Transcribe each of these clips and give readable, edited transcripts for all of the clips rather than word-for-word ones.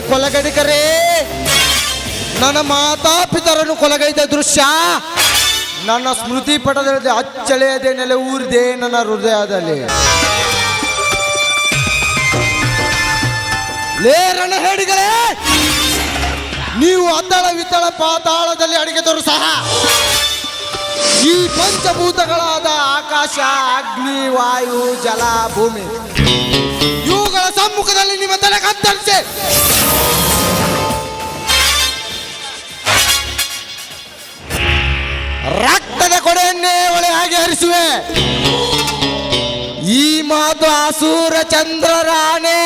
ಕೊಲಗಡಿಗರೇ, ನನ್ನ ಮಾತಾಪಿತರನ್ನು ಕೊಲಗೈದ ದೃಶ್ಯ ನನ್ನ ಸ್ಮೃತಿ ಪಟದಲ್ಲಿ ಅಚ್ಚಳೆಯದೆ ನೆಲೆ ಊರಿದೆ ನನ್ನ ಹೃದಯದಲ್ಲಿ. ಲೇ ರಣಹೇಡಿಗಳೇ, ನೀವು ಅತ್ತಳ ವಿತ್ತಳ ಪಾತಾಳದಲ್ಲಿ ಅಡಗಿದರು ಸಹ ಈ ಪಂಚಭೂತಗಳಾದ ಆಕಾಶ, ಅಗ್ನಿ, ವಾಯು, ಜಲ, ಭೂಮಿ ಇವುಗಳ ಸಮ್ಮುಖದಲ್ಲಿ ನಿಮ್ಮ ತಲೆ ಕತ್ತರಿಸಿ ರಕ್ತದ ಕೊಡೆಯನ್ನೇ ಒಳೆ ಹಾಗೆ ಹರಿಸುವೆ. ಈ ಮಾತು ಅಸೂರ ಚಂದ್ರರಾಣೆ.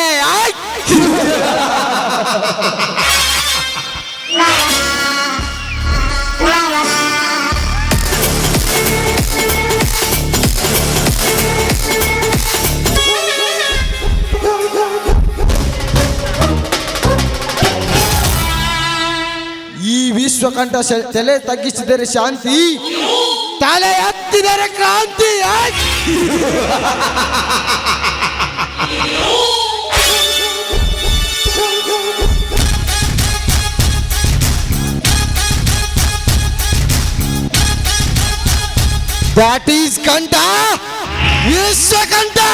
ಈ ವಿಶ್ವಕಂಠ ತಲೆ ತಗ್ಗಿಸಿದರೆ ಶಾಂತಿ, ತಲೆ ಎತ್ತಿದರೆ ಕ್ರಾಂತಿ. That is Kanta, Vishwakanta.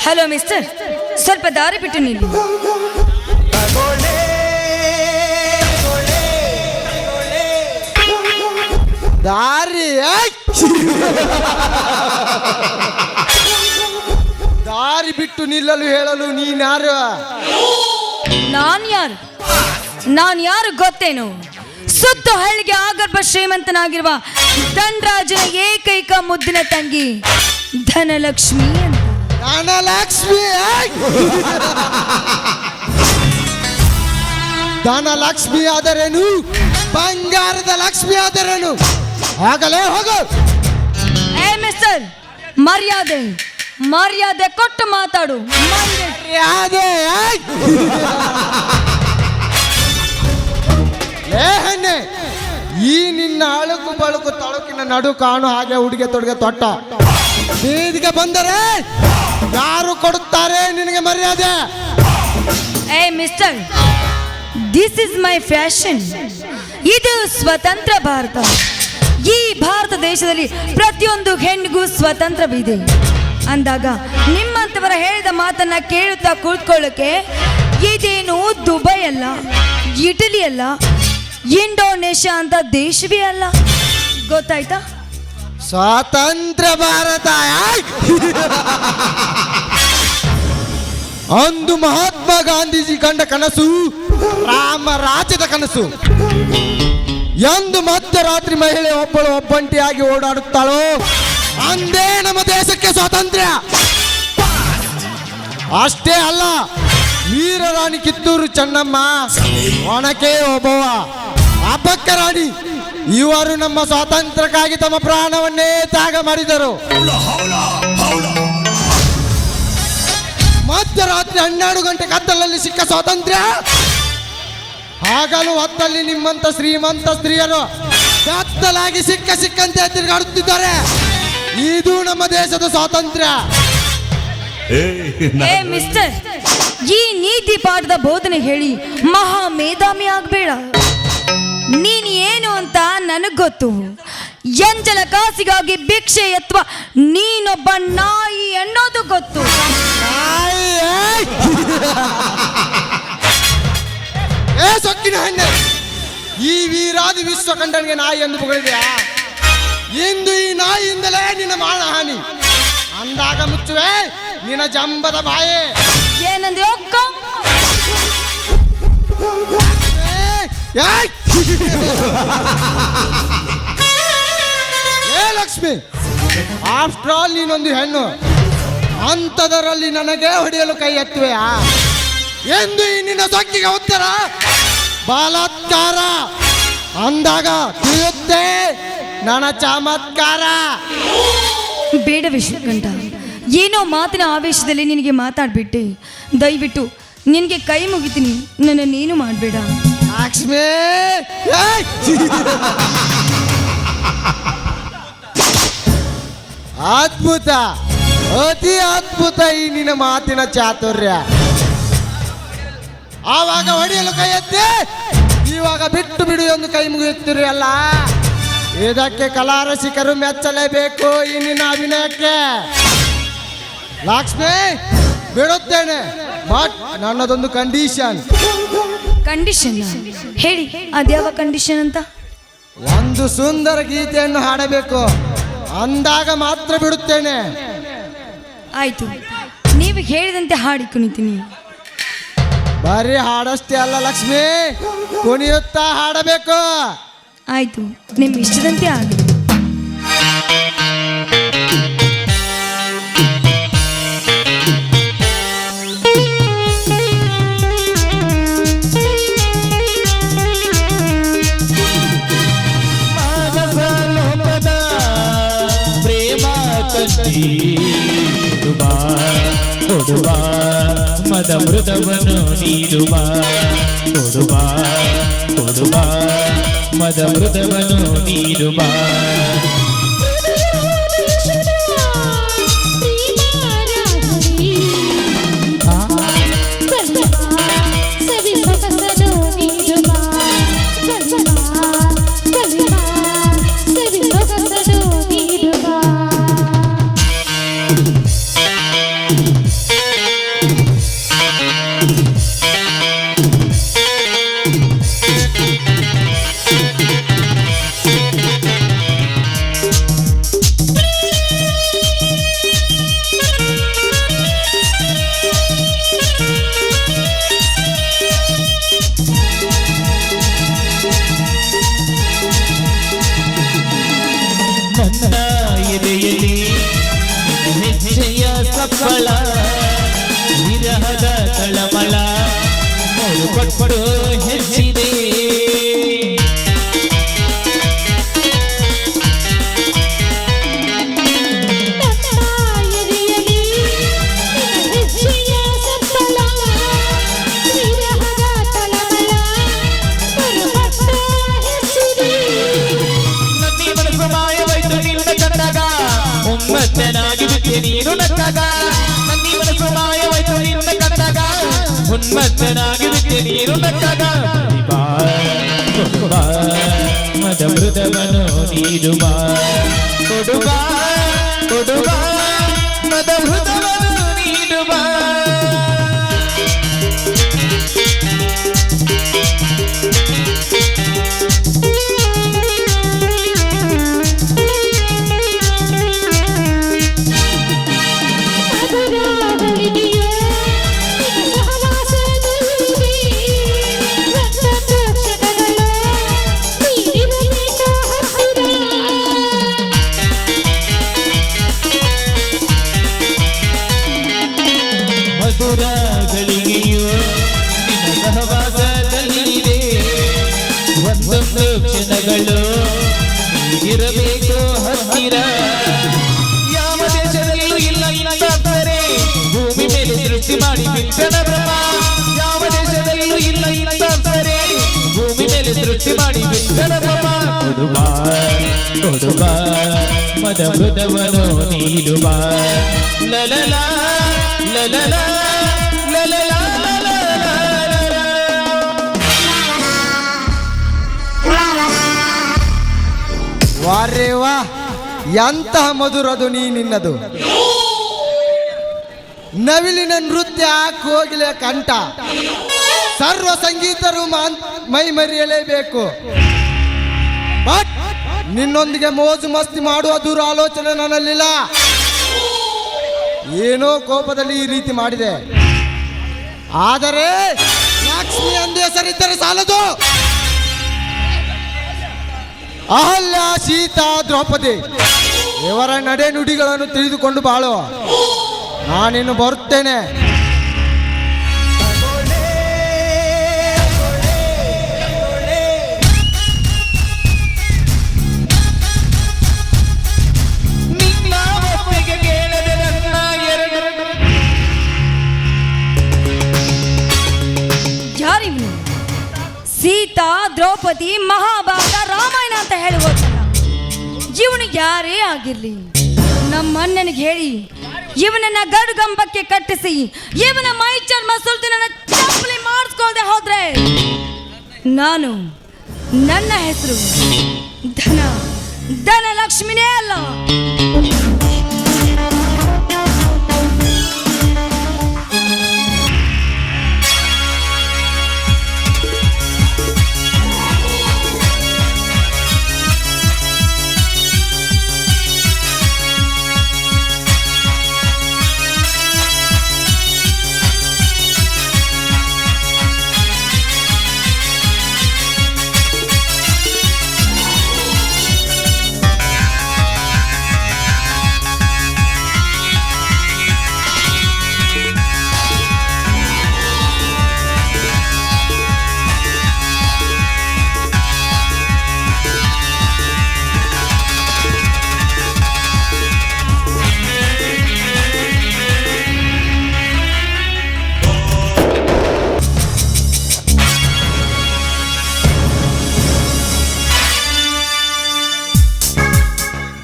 Hello mister, ಸ್ವಲ್ಪ ದಾರಿ ಬಿಟ್ಟು ನಿಲ್ಲಿ. ದಾರಿ ದಾರಿ ಬಿಟ್ಟು ನಿಲ್ಲಲು ಹೇಳಲು ನೀನ್ಯಾರು? ನಾನು ಯಾರು ಗೊತ್ತೇನು? ಸುತ್ತ ಹಳ್ಳಿಗೆ ಆಗರ್ಭ ಶ್ರೀಮಂತನಾಗಿರುವ ಧನರಾಜನ ಏಕೈಕ ಮುದ್ದಿನ ತಂಗಿ ಧನಲಕ್ಷ್ಮಿ ಅಂತ. ಧನಲಕ್ಷ್ಮಿ ಧನಲಕ್ಷ್ಮಿ ಆದರೇನು, ಬಂಗಾರದ ಲಕ್ಷ್ಮಿ ಆದರೇನು? ಆಗಲೇ ಹೋಗು. ಏ ಮಿಸ್ಟರ್, ಮರ್ಯಾದೆ ಕೊಟ್ಟು ಮಾತಾಡು. ಮರ್ಯಾದೆ ಹೆಣ್ಣೆ, ಈ ನಿನ್ನ ಅಳುಕು ಬಳುಕು ತಳುಕಿನ ನಡು ಕಾಣು ಹಾಗೆ ಉಡುಗೆ ತೊಡುಗೆ ತೊಟ್ಟ ಬೀದಿಗೆ ಬಂದರೆ ಯಾರು ಕೊಡುತ್ತಾರೆ ನಿನಗೆ ಮರ್ಯಾದೆ? ಏ mister, this is my fashion. ಇದು ಸ್ವತಂತ್ರ ಭಾರತ. ಈ ಭಾರತ ದೇಶದಲ್ಲಿ ಪ್ರತಿಯೊಂದು ಹೆಣ್ಣಿಗೂ ಸ್ವಾತಂತ್ರ್ಯವಿದೆ ಅಂದಾಗ ನಿಮ್ಮಂತವರ ಹೇಳಿದ ಮಾತನ್ನ ಕೇಳುತ್ತಾ ಕೂತ್ಕೊಳ್ಳೋಕೆ ಇದೇನು ದುಬೈ ಅಲ್ಲ, ಇಟಲಿ ಅಲ್ಲ, ಇಂಡೋನೇಷ್ಯಾ ಅಂತ ದೇಶವೇ ಅಲ್ಲ. ಗೊತ್ತಾಯ್ತಾ? ಸ್ವಾತಂತ್ರ್ಯ ಭಾರತ ಅಂದು ಮಹಾತ್ಮ ಗಾಂಧೀಜಿ ಕಂಡ ಕನಸು ರಾಮ ರಾಜ್ಯದ ಕನಸು. ಎಂದು ಮಧ್ಯರಾತ್ರಿ ಮಹಿಳೆ ಒಬ್ಬಳು ಒಬ್ಬಂಟಿಯಾಗಿ ಓಡಾಡುತ್ತಾಳೋ ಅಂದೇ ನಮ್ಮ ದೇಶಕ್ಕೆ ಸ್ವಾತಂತ್ರ್ಯ. ಅಷ್ಟೇ ಅಲ್ಲ, ವೀರರಾಣಿ ಕಿತ್ತೂರು ಚೆನ್ನಮ್ಮ, ಒಣಕೆ ಓಬವ್ವ, ಅಬ್ಬಕ್ಕ ರಾಣಿ ಇವರು ನಮ್ಮ ಸ್ವಾತಂತ್ರ್ಯಕ್ಕಾಗಿ ತಮ್ಮ ಪ್ರಾಣವನ್ನೇ ತ್ಯಾಗ ಮಾಡಿದರು. ಮಧ್ಯರಾತ್ರಿ 12 ಗಂಟೆ ಕತ್ತಲಲ್ಲಿ ಸಿಕ್ಕ ಸ್ವಾತಂತ್ರ್ಯ ಆಗಲೂ ಹೊತ್ತಲ್ಲಿ ನಿಮ್ಮಂತ ಶ್ರೀಮಂತ ಸ್ತ್ರೀಯರು ಕತ್ತಲಾಗಿ ಸಿಕ್ಕಂತೆ ತಿರುಗಾಡುತ್ತಿದ್ದಾರೆ. ಇದು ನಮ್ಮ ದೇಶದ ಸ್ವಾತಂತ್ರ್ಯ. ಏ ಮಿಸ್ಟರ್, ಈ ನೀತಿ ಪಾಠದ ಬೋಧನೆ ಹೇಳಿ ಮಹಾ ಮೇಧಾಮಿ ಆಗ್ಬೇಡ. ನೀನ್ ಏನು ಅಂತ ನನಗ್ ಗೊತ್ತು. ಎಂಜಲ ಕಾಸಿಗಾಗಿ ಭಿಕ್ಷೆ ಎತ್ತುವ ನೀನೊಬ್ಬ ನಾಯಿ ಅನ್ನೋದು ಗೊತ್ತು. ಏ ಸೊಕ್ಕಿನ ಹೆಣ್ಣೆ, ಈ ವೀರಾದಿ ವಿಶ್ವಕಂಠನಿಗೆ ನಾಯಿ ಎಂದು ಹೊಗಳಿದೆಯಾ? ಇಂದು ಈ ನಾಯಿಯಿಂದಲೇ ನಿನ್ನ ಮಾನ ಹಾನಿ ಅಂದಾಗ ಮುಚ್ಚುವೆ ನಿನ್ನ ಜಂಬದ ಬಾಯೆ. ಏನಂದ್ರೆ ಏ ಲಕ್ಷ್ಮಿ, ಆಫ್ಟರ್ ಆಲ್ ನೀನೊಂದು ಹೆಣ್ಣು, ಅಂಥದರಲ್ಲಿ ನನಗೆ ಹೊಡೆಯಲು ಕೈ ಎತ್ತುವೆಯಾ ಎಂದು ಈ ನಿನ್ನ ಸೊಕ್ಕಿಗೆ ಉತ್ತರ ಬಲಾತ್ಕಾರ ಅಂದಾಗ ತಿಳಿಯುತ್ತೆ ನನ್ನ ಚಮತ್ಕಾರ. ಬೇಡ ವಿಶ್ವಕಂಠ, ಏನೋ ಮಾತಿನ ಆವೇಶದಲ್ಲಿ ನಿನಗೆ ಮಾತಾಡ್ಬಿಟ್ಟೆ. ದಯವಿಟ್ಟು ನಿನಗೆ ಕೈ ಮುಗಿತೀನಿ, ನನ್ನ ನೀನು ಮಾಡಬೇಡ. ಲಕ್ಷ್ಮಿ ಅದ್ಭುತ, ಅತಿ ಅದ್ಭುತ ಈ ನಿನ್ನ ಮಾತಿನ ಚಾತುರ್ಯ. ಆವಾಗ ಹೊಡೆಯಲು ಕೈ ಎತ್ತಿ, ಇವಾಗ ಬಿಟ್ಟು ಬಿಡು ಎಂದು ಕೈ ಮುಗಿಯುತ್ತೀರಿ ಅಲ್ಲ. ಇದಕ್ಕೆ ಕಲಾರಸಿಕರು ಮೆಚ್ಚಲೇಬೇಕು ಈ ನಿನ್ನ ಅಭಿನಯಕ್ಕೆ. ಲಕ್ಷ್ಮಿ ಬಿಡುತ್ತೇನೆ, ಬಟ್ ನನ್ನದೊಂದು ಕಂಡೀಷನ್. ಕಂಡೀಷನ್ ಹೇಳಿ, ಅದ್ಯಾವ ಕಂಡೀಷನ್ ಅಂತ? ಒಂದು ಸುಂದರ ಗೀತೆಯನ್ನು ಹಾಡಬೇಕು, ಅಂದಾಗ ಮಾತ್ರ ಬಿಡುತ್ತೇನೆ. ಆಯ್ತು, ನೀವು ಹೇಳಿದಂತೆ ಹಾಡಿ ಕುಣಿತೀನಿ. ಬರೀ ಹಾಡಷ್ಟೇ ಅಲ್ಲ ಲಕ್ಷ್ಮಿ, ಕುಣಿಯುತ್ತಾ ಹಾಡಬೇಕು. ಆಯ್ತು, ನಿಮ್ಮ ಇಷ್ಟದಂತೆ ಆಗಲಿ. ಕೊಡುವ ಮದ ಮೃದವನ್ನು ನೀಡುವ, ಕೊಡುವ ಕೊಡುವ ಮದ ಮೃದವನ್ನು ನೀಡುವ. ನನ್ನ ಎದೆಯಲ್ಲಿ ಹೆಜ್ಜೆಯ ಸಪ್ಪಳ, ವಿರಹದ ತಳಮಳ ಕೊಟ್ಟು ಹೆಚ್ಚಿದೆ. ಉನ್ಮತ್ತನಾಗಿ ಬಿಟ್ಟೆ ನೀನು ನಕ್ಕಾಗ, ನನ್ನಿ ಮನಸ್ಸು ಮಾಯವಾಯ್ತು ನಿನ್ನ ಕಂಡಾಗ. ಉನ್ಮತ್ತನಾಗಿ ಬಿಟ್ಟೆ ನೀನು ನಕ್ಕಾಗ. ಕೊಡುವ ಮದ ಮೃದವನ್ನು ನೀಡುವ, ಕೊಡುವ ಕೊಡುವ ಮದ ಮೃದವನ್ನು ನೀಡುವ. ಮಧುರಗಳಿಗೆಯೂ ನಿನ್ನ ಸಹವಾಸದಲ್ಲಿದೆ, ಒಂದೊಂದು ಕ್ಷಣಗಳು ನೀಡಿರಬೇಕು ಹತ್ತಿರ. ಯಾವ ದೇಶದಲ್ಲೂ ಇಲ್ಲ ಇಂತಾರೆ ಭೂಮಿ ಮೇಲೆ ಸೃಷ್ಟಿ ಮಾಡಿ ಬಿಟ್ಟನ ಬ್ರಹ್ಮ. ಯಾವ ದೇಶದಲ್ಲೂ ಇಲ್ಲ ಇಂತಾರೆ ಭೂಮಿ ಮೇಲೆ ಸೃಷ್ಟಿ ಮಾಡಿ ಬಿಟ್ಟನ ಬ್ರಹ್ಮ. ಕೊಡುವ ಕೊಡುವ ಮದ ಮೃದವನ್ನು ನೀಡುವ, ಲಲಲ ಲಲಲ ಲಲಲ. ವಾರೇ ವಾ, ಎಂತಹ ಮಧುರದು ನೀ ನಿನ್ನದು. ನವಿಲಿನ ನೃತ್ಯ, ಕೋಗಿಲೆ ಕಂಠ, ಸರ್ವ ಸಂಗೀತರು ಮೈ ಮರೆಯಲೇಬೇಕು. ಬಟ್ ನಿನ್ನೊಂದಿಗೆ ಮೋಜು ಮಸ್ತಿ ಮಾಡುವ ದೂರ ಆಲೋಚನೆ ನನ್ನಲ್ಲಿಲ್ಲ. ಏನೋ ಕೋಪದಲ್ಲಿ ಈ ರೀತಿ ಮಾಡಿದೆ, ಆದರೆ ಲಕ್ಷ್ಮಿ ಎಂದು ಹೆಸರಿದ್ದರೆ ಸಾಲದು. ಅಹಲ್ಯ, ಸೀತಾ, ದ್ರೌಪದಿ ಇವರ ನಡೆ ನುಡಿಗಳನ್ನು ತಿಳಿದುಕೊಂಡು ಬಾಳು. ನಾನಿನ್ನು ಬರುತ್ತೇನೆ. ನಿನ್ನ ಒಪ್ಪಿಗೆ ಕೇಳದೆ ನನ್ನ ದ್ರೌಪದಿ, ಮಹಾಭಾರತ, ರಾಮಾಯಣ ಅಂತ ಹೇಳಿ ಹೋಗ್ತಲ್ಲ. ಇವನು ಯಾರೇ ಆಗಿರ್ಲಿ, ನಮ್ಮ ಅಣ್ಣನಿಗೆ ಹೇಳಿ ಇವನನ್ನ ಗಡುಗಂಬಕ್ಕೆ ಕಟ್ಟಿಸಿ ಇವನ ಮೈ ಚರ್ಮ ಸುಲ್ದು ನನ್ನ ಚಪ್ಪಲಿ ಮಾಡಿಸ್ಕೊಳ್ದೆ ಹೋದ್ರೆ ನನ್ನ ಹೆಸರು ಧನಲಕ್ಷ್ಮಿನೇ ಅಲ್ಲ.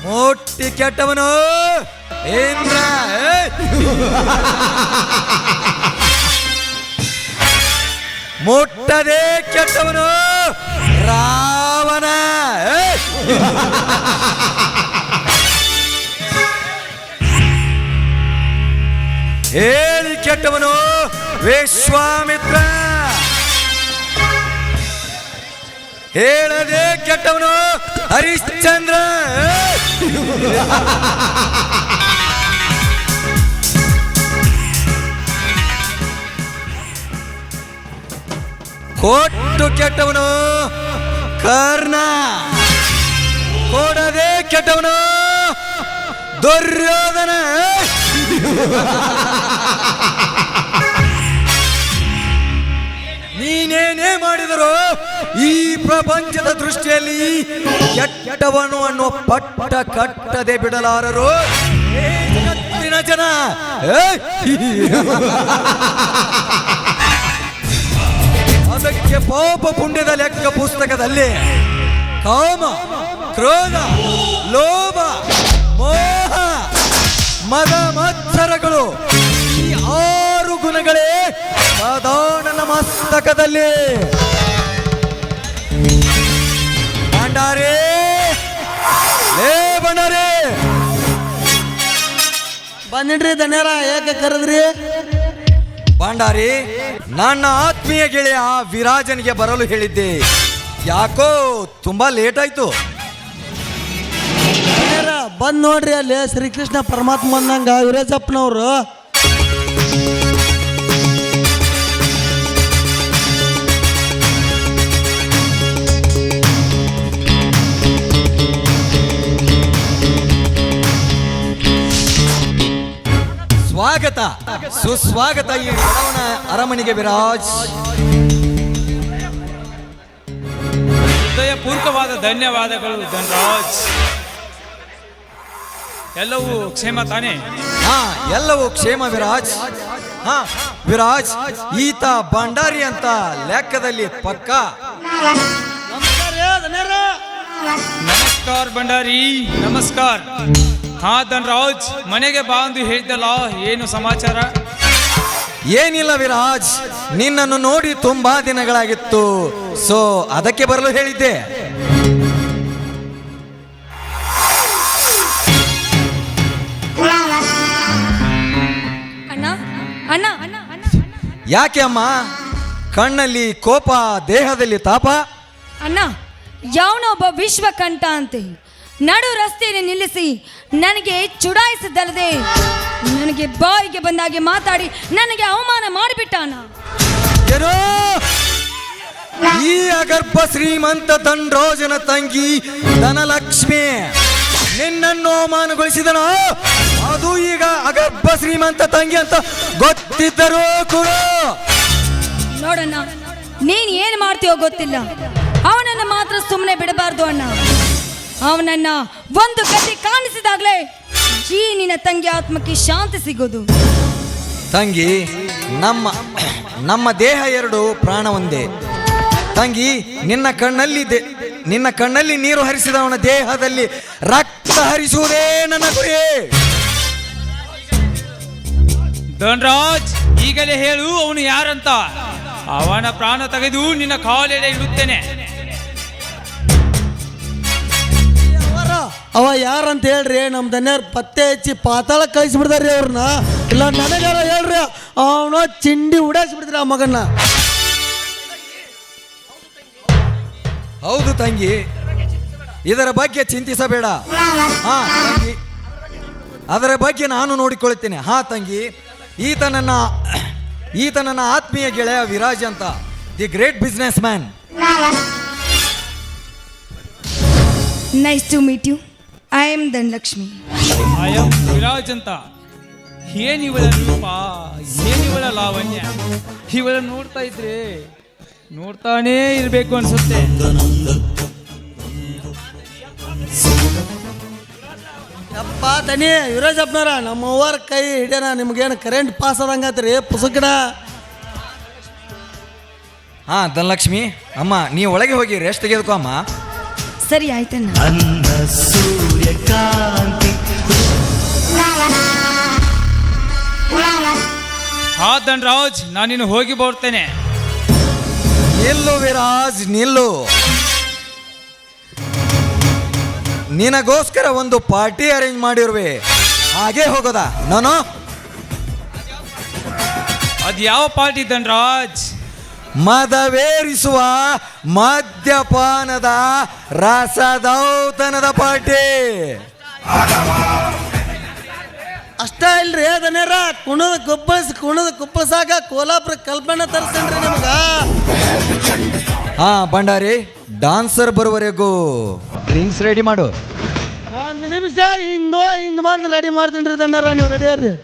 ಮೊಟ್ಟಿ ಕೆಟ್ಟವನು ಇಂದ್ರ, ಮುಟ್ಟದೆ ಕೆಟ್ಟವನು ರಾವಣ, ಹೇಳಿ ಕೆಟ್ಟವನು ವಿಶ್ವಾಮಿತ್ರ, ಹೇಳದೆ ಕೆಟ್ಟವನು ಹರಿಶ್ಚಂದ್ರ, ಕೊಟ್ಟು ಕೆಟ್ಟವನು ಕರ್ಣ, ಕೊಡದೆ ಕೆಟ್ಟವನು ದುರ್ಯೋಧನ, ನೀನೇನೇ ಮಾಡಿದರೂ ಈ ಪ್ರಪಂಚದ ದೃಷ್ಟಿಯಲ್ಲಿ ಕೆಟ್ಟವನು ಅನ್ನೋ ಪಟ್ಟ ಕಟ್ಟದೆ ಬಿಡಲಾರರು ಏ ಜಗತ್ತಿನ ಜನ. ಅದಕ್ಕೆ ಪಾಪ ಪುಣ್ಯದ ಲೆಕ್ಕ ಪುಸ್ತಕದಲ್ಲಿ ಕಾಮ, ಕ್ರೋಧ, ಲೋಭ, ಮೋಹ, ಮದ ಮತ್ಸರಗಳು ಈ 6 ಗುಣಗಳೇ ಸಾಧಾರಣ ಮಸ್ತಕದಲ್ಲಿ. ಭಂಡಾರಿ, ಲೇ ಭಂಡಾರಿ, ಬಂದಿಡ್ರಿ ಧನ್ಯರ, ಯಾಕೆ ಕರೆದ್ರಿ? ಭಂಡಾರಿ, ನನ್ನ ಆತ್ಮೀಯ ಗೆಳೆಯ ವಿರಾಜನಿಗೆ ಬರಲು ಹೇಳಿದ್ದೆ, ಯಾಕೋ ತುಂಬಾ ಲೇಟ್ ಆಯ್ತು. ಬಂದ್ ನೋಡ್ರಿ, ಅಲ್ಲಿ ಶ್ರೀಕೃಷ್ಣ ಪರಮಾತ್ಮ ಬಂದಂಗ ವಿರಾಜಪ್ಪನವ್ರು. ಸ್ವಾಗತ ಸುಸ್ವಾಗತ ಈ ಬಡವನ ಅರಮನೆಗೆ ವಿರಾಜ್. ಹೃದಯಪೂರ್ವಕವಾದ ಧನ್ಯವಾದಗಳು ಧನರಾಜ್. ಎಲ್ಲವೂ ಕ್ಷೇಮ ತಾನೇ? ಹಾ, ಎಲ್ಲವೂ ಕ್ಷೇಮ ವಿರಾಜ್. ಹಾ ವಿರಾಜ್, ಈತ ಭಂಡಾರಿ ಅಂತ ಲೆಕ್ಕದಲ್ಲಿ ಪಕ್ಕ. ನಮಸ್ಕಾರ ಭಂಡಾರಿ, ನಮಸ್ಕಾರ. ಹಾ ಧನರಾಜ್, ಮನೆಗೆ ಬಾ ಎಂದು ಹೇಳಿದ್ದಲ್ಲ, ಏನು ಸಮಾಚಾರ? ಏನಿಲ್ಲ ವಿರಾಜ್, ನಿನ್ನನ್ನು ನೋಡಿ ತುಂಬಾ ದಿನಗಳಾಗಿತ್ತು, ಸೊ ಅದಕ್ಕೆ ಬರಲು ಹೇಳಿದ್ದೆ. ಅಣ್ಣ ಅಣ್ಣ ಯಾಕೆ ಅಮ್ಮ, ಕಣ್ಣಲ್ಲಿ ಕೋಪ, ದೇಹದಲ್ಲಿ ತಾಪ? ಅಣ್ಣ, ಯಾವನೊಬ್ಬ ವಿಶ್ವಕಂಠ ಅಂತೆ ನಡು ರಸ್ತೆಯಲ್ಲಿ ನಿಲ್ಲಿಸಿ ನನಗೆ ಚುಡಾಯಿಸಿದ್ದಲ್ಲದೆ ನನಗೆ ಬಾಯಿಗೆ ಬಂದಾಗೆ ಮಾತಾಡಿ ನನಗೆ ಅವಮಾನ ಮಾಡಿಬಿಟ್ಟ ಅಣ್ಣ. ಏನೋ ಈ ಅಗರ್ಭ ಶ್ರೀಮಂತ ಧನರಾಜನ ತಂಗಿ ಧನಲಕ್ಷ್ಮಿ ನಿನ್ನನ್ನು ಅವಮಾನಗೊಳಿಸಿದನೋ? ಅದು ಈಗ ಅಗರ್ಭ ಶ್ರೀಮಂತ ತಂಗಿ ಅಂತ ಗೊತ್ತಿದ್ದರೂ ಕೂಡ ನೋಡಣ್ಣ, ನೀನ್ ಏನ್ ಮಾಡ್ತೀಯೋ ಗೊತ್ತಿಲ್ಲ, ಅವನನ್ನ ಮಾತ್ರ ಸುಮ್ಮನೆ ಬಿಡಬಾರ್ದು ಅಣ್ಣ. ಅವನನ್ನ ಒಂದು ಗತಿ ಕಾಣಿಸಿದಾಗ್ಲೇ ಈ ನಿನ್ನ ತಂಗಿ ಆತ್ಮಕ್ಕೆ ಶಾಂತಿ ಸಿಗೋದು. ತಂಗಿ, ನಮ್ಮ ದೇಹ ಎರಡು, ಪ್ರಾಣ ಒಂದೇ. ತಂಗಿ, ನಿನ್ನ ಕಣ್ಣಲ್ಲಿ ನೀರು ಹರಿಸಿದವನ ದೇಹದಲ್ಲಿ ರಕ್ತ ಹರಿಸುವುದೇ ನನ್ನ ಗುರಿ. ಧನ್ರಾಜ್, ಈಗಲೇ ಹೇಳು ಅವನು ಯಾರಂತ. ಅವನ ಪ್ರಾಣ ತೆಗೆದು ನಿನ್ನ ಕಾಲೆಡೆ ಇಡುತ್ತೇನೆ. ಅವ ಯಾರಂತ ಹೇಳ್ರಿ, ನಮ್ಮ ದನ್ಯಾರ ಪತ್ತೆ ಹಚ್ಚಿ ಪಾತಾಳ ಕಳಿಸ್ಬಿಡ್ತಾರ್ರಿ ಅವ್ರನ್ನ. ಇಲ್ಲ ನನಗಾರ ಹೇಳ್ರಿ, ಅವನ ಚಿಂಡಿ ಉಡಾಯಿಸ್ಬಿಡ್ತೀರಿ ಆ ಮಗನ್ನ. ಹೌದು ತಂಗಿ, ಇದರ ಬಗ್ಗೆ ಚಿಂತಿಸಬೇಡ. ಹಾ ತಂಗಿ, ಅದರ ಬಗ್ಗೆ ನಾನು ನೋಡಿಕೊಳ್ಳುತ್ತೇನೆ. ಹಾ ತಂಗಿ, ಈತ ನನ್ನ ಆತ್ಮೀಯ ಗೆಳೆಯ ವಿರಾಜ್ ಅಂತ, the great businessman. Nice to meet you. I am Dhanalakshmi. I am Viraj ಅಂತ. ಏನಿವಳ ರೂಪ, ಏನಿವಳ ಲಾವಣ್ಯ. ಇವಳ ನೋಡ್ತಾ ಇದ್ರೆ ನೋಡ್ತಾನೇ ಇರಬೇಕು ಅನ್ಸುತ್ತೆ. ಅಪ್ಪ ದನಿ ಯುವರಾಜಪ್ಪನವ್ರ, ನಮ್ಮ ಅವ್ವರ ಕೈ ಹಿಡ್ಯಾನ, ನಿಮ್ಗೇನು ಕರೆಂಟ್ ಪಾಸ್ ಆದಂಗಾತ್ರಿ ಪುಸ್ತಕಡ. ಹಾ ಧನಲಕ್ಷ್ಮಿ ಅಮ್ಮ, ನೀ ಒಳಗೆ ಹೋಗಿ ರೆಸ್ಟ್ ತೆಗೆದುಕೋ ಅಮ್ಮ. ಸರಿ ಆಯ್ತಣ್ಣ. ಹಾ ಧನ್ರಾಜ್, ನಾನಿನ್ನು ಹೋಗಿ ಬರ್ತೇನೆ. ನಿಲ್ಲು ವಿರಾಜ್, ನಿಲ್ಲು. ನಿನಗೋಸ್ಕರ ಒಂದು ಪಾರ್ಟಿ ಅರೇಂಜ್ ಮಾಡಿರುವೆ, ಹಾಗೆ ಹೋಗೋದಾ ನಾನು? ಅದ್ ಯಾವ ಪಾರ್ಟಿ ಧನ್ರಾಜ್? ಮದವೇರಿಸುವ ಮದ್ಯಪಾನದ ರಸದೌತಣದ ಪಾರ್ಟಿ. ಅಷ್ಟ ಇಲ್ರಿ ದನ್ಯಾರ, ಕುಣದ ಕುಪ್ಪಳಸಾಗ ಕೋಲಾಪುರ ಕಲ್ಪನೆ ತರಿಸ್ತೇನ್ರಿ ನಿಮ್ಗ. ಹಾ ಭಂಡಾರಿ, ಡಾನ್ಸರ್ ಬರುವವರೆಗೂ ಡ್ರಿಂಕ್ಸ್ ರೆಡಿ ಮಾಡು. ಒಂದು ನಿಮಿಷ ಹಿಂಗ್ ಬಂದು ರೆಡಿ ಮಾಡ್ತೀನಿ ರೀ ದನ್ಯಾರ, ನೀವು ರೆಡಿ ರೀ.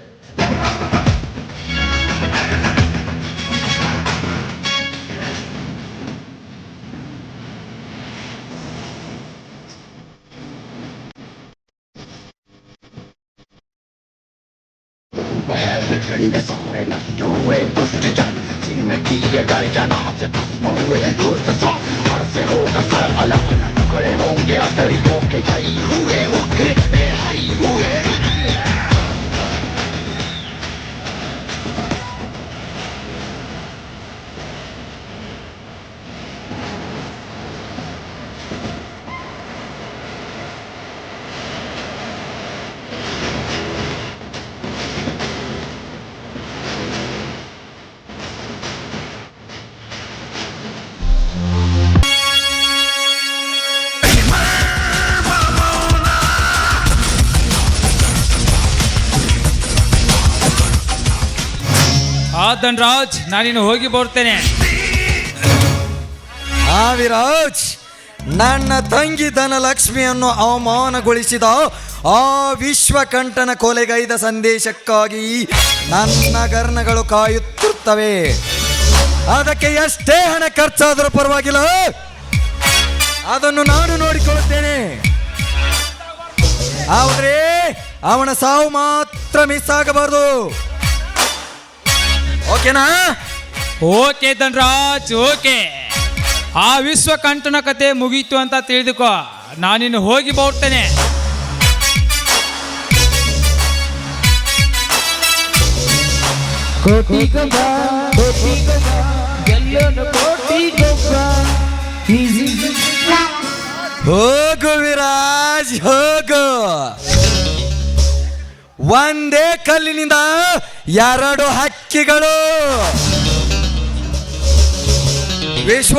ಹಾ ಧನ್ರಾಜ್, ನಾನಿನ್ನು ಹೋಗಿ ಬರ್ತೇನೆ. ಆ ವಿರಾಜ್, ನನ್ನ ತಂಗಿ ಧನಲಕ್ಷ್ಮಿಯನ್ನು ಅವಮಾನಗೊಳಿಸಿದ ಆ ವಿಶ್ವಕಂಠನ ಕೊಲೆಗೈದ ಸಂದೇಶಕ್ಕಾಗಿ ನನ್ನ ಕರ್ಣಗಳು ಕಾಯುತ್ತಿರುತ್ತವೆ. ಅದಕ್ಕೆ ಎಷ್ಟೇ ಹಣ ಖರ್ಚಾದರೂ ಪರವಾಗಿಲ್ಲ, ಅದನ್ನು ನಾನು ನೋಡಿಕೊಳ್ಳುತ್ತೇನೆ. ಆದರೆ ಅವನ ಸಾವು ಮಾತ್ರ ಮಿಸ್ ಆಗಬಾರದು. ಓಕೆನಾ? Okay Dhanraj, okay. ಆ ವಿಶ್ವಕಂಠನ ಕತೆ ಮುಗೀತು ಅಂತ ತಿಳಿದುಕೋ. ನಾನಿನ್ನು ಹೋಗಿ ಬರ್ತೇನೆ. ಹೋಗು ವಿರಾಜ್, ಹೋಗು. ಒಂದೇ ಕಲ್ಲಿನಿಂದ ಎರಡು ಹಕ್ಕಿಗಳು. ವಿಶ್ವ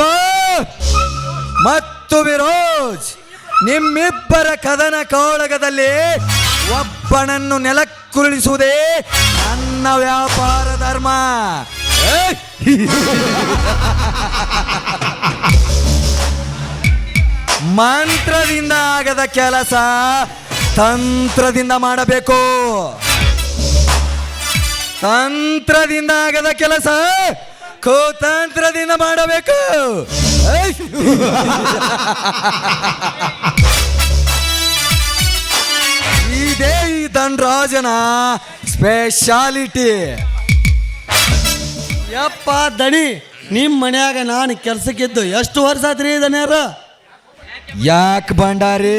ಮತ್ತು ವಿರೋಜ್, ನಿಮ್ಮಿಬ್ಬರ ಕದನ ಕಾಳಗದಲ್ಲಿ ಒಬ್ಬನನ್ನು ನೆಲಕ್ಕುರುಳಿಸುವುದೇ ನನ್ನ ವ್ಯಾಪಾರ ಧರ್ಮ. ಮಂತ್ರದಿಂದ ಆಗದ ಕೆಲಸ ತಂತ್ರದಿಂದ ಮಾಡಬೇಕು. ತಂತ್ರದಿಂದ ಆಗದ ಕೆಲಸ ಕುತಂತ್ರದಿಂದ ಮಾಡಬೇಕು. ಇದೇ ಈ ಧನರಾಜನ ಸ್ಪೆಷಾಲಿಟಿ. ಯಪ್ಪ ದಣಿ, ನಿಮ್ಮ ಮನ್ಯಾಗ ನಾನು ಕೆಲ್ಸಕ್ಕಿದ್ದು ಎಷ್ಟು ವರ್ಷ ಆತ್ರಿ ದನ್ಯಾರ? ಯಾಕೆ ಭಂಡಾರಿ?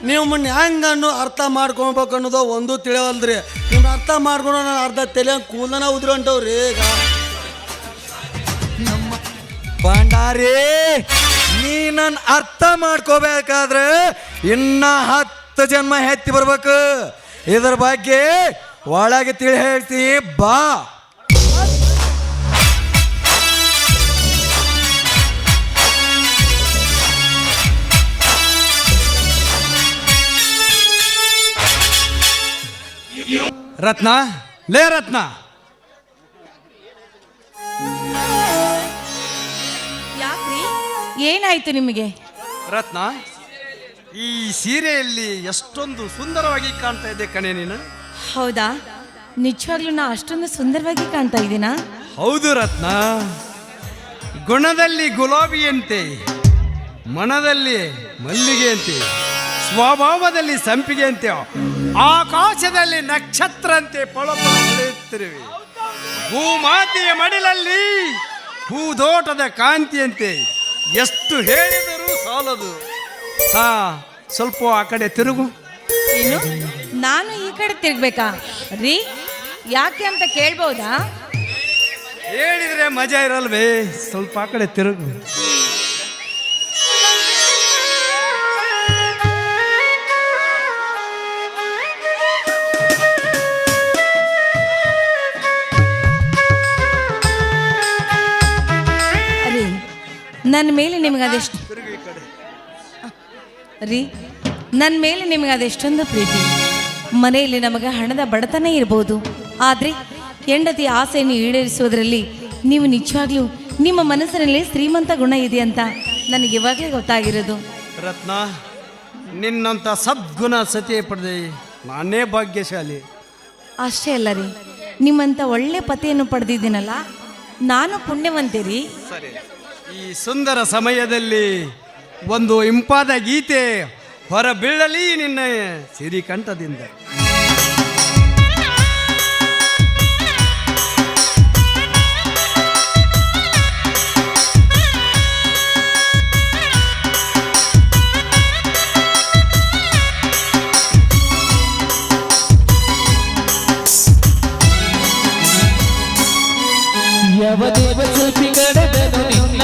ನೀವು ಮುನ್ನ ಹೆಂಗೆ ಅರ್ಥ ಮಾಡ್ಕೊಬೇಕು ಅನ್ನೋದು ಒಂದು ತಿಳಿವಲ್ದ್ರಿ. ನಿಮ್ಗೆ ಅರ್ಥ ಮಾಡ್ಕೊಂಡು ನಾನು ಅರ್ಧ ತಲೆ ಕೂದನ ಉದ್ರಿ ಹೊಂಟವ್ರಿ ಈಗ. ಭಂಡಾರಿ, ನೀ ನನ್ನ ಅರ್ಥ ಮಾಡ್ಕೋಬೇಕಾದ್ರೆ ಇನ್ನ 10 ಜನ್ಮ ಹೆತ್ತಿ ಬರ್ಬೇಕು. ಇದ್ರ ಬಗ್ಗೆ ಒಳಗೆ ತಿಳಿ ಹೇಳ್ತೀನಿ ಬಾ. ರತ್ನ, ಲೇ ರತ್ನ, ಯಾಕ್ರಿ, ಏನಾಯ್ತು ನಿಮಗೆ? ರತ್ನ, ಈ ಸೀರೆಯಲ್ಲಿ ಎಷ್ಟೊಂದು ಸುಂದರವಾಗಿ ಕಾಣ್ತಾ ಇದೆ ಕಣೆ ನೀನು. ಹೌದಾ? ನಿಜವಾಗ್ಲೂ ನಾ ಅಷ್ಟೊಂದು ಸುಂದರವಾಗಿ ಕಾಣ್ತಾ ಇದ್ದೀನಾ? ಹೌದು ರತ್ನ, ಗುಣದಲ್ಲಿ ಗುಲಾಬಿಯಂತೆ, ಮನದಲ್ಲಿ ಮಲ್ಲಿಗೆಯಂತೆ, ಸ್ವಭಾವದಲ್ಲಿ ಸಂಪಿಗೆಯಂತೆ, ಆಕಾಶದಲ್ಲಿ ನಕ್ಷತ್ರಂತೆ ಪಳಪಳ ಹೊಳೆಯುತ್ತಿರುವೆ. ಭೂಮಾತೆಯ ಮಡಿಲಲ್ಲಿ ಹೂದೋಟದ ಕಾಂತಿಯಂತೆ, ಎಷ್ಟು ಹೇಳಿದರೂ ಸಾಲದು. ಹಾ, ಸ್ವಲ್ಪ ಆ ಕಡೆ ತಿರುಗು. ಏನು, ನಾನು ಈ ಕಡೆ ತಿರ್ಗ್ಬೇಕಾ ರೀ? ಯಾಕೆ ಅಂತ ಕೇಳ್ಬೋದಾ? ಹೇಳಿದ್ರೆ ಮಜಾ ಇರಲ್ವೇ? ಸ್ವಲ್ಪ ಆ ಕಡೆ ತಿರುಗು. ರೀ, ನನ್ನ ಮೇಲೆ ನಿಮಗೆ ಅದೆಷ್ಟು ರೀ, ನನ್ನ ಮೇಲೆ ನಿಮಗೆ ಅದೆಷ್ಟೊಂದು ಪ್ರೀತಿ. ಮನೆಯಲ್ಲಿ ನಮಗೆ ಹಣದ ಬಡತನ ಇರ್ಬೋದು, ಆದರೆ ಹೆಂಡತಿ ಆಸೆಯನ್ನು ಈಡೇರಿಸೋದ್ರಲ್ಲಿ ನೀವು ನಿಜವಾಗ್ಲೂ ನಿಮ್ಮ ಮನಸ್ಸಿನಲ್ಲಿ ಶ್ರೀಮಂತ ಗುಣ ಇದೆ ಅಂತ ನನಗೆ ಇವಾಗಲೇ ಗೊತ್ತಾಗಿರೋದು. ರತ್ನ, ನಿನ್ನಂಥ ಸದ್ಗುಣ ಸತಿಯೇ ಪಡೆದೆ ನಾನೇ ಭಾಗ್ಯಶಾಲಿ. ಅಷ್ಟೇ ಅಲ್ಲ ರೀ, ನಿಮ್ಮಂಥ ಒಳ್ಳೆ ಪತಿಯನ್ನು ಪಡೆದಿದ್ದೀನಲ್ಲ, ನಾನು ಪುಣ್ಯವಂತೆ. ಸರಿ, ಈ ಸುಂದರ ಸಮಯದಲ್ಲಿ ಒಂದು ಇಂಪಾದ ಗೀತೆ ಹೊರಬೀಳಲಿ ನಿನ್ನ ಸಿರಿಕಂಠದಿಂದ. ಯಾವ ದೇವ ಶಿಲ್ಪಿ ಕಡೆದನು ನಿನ್ನ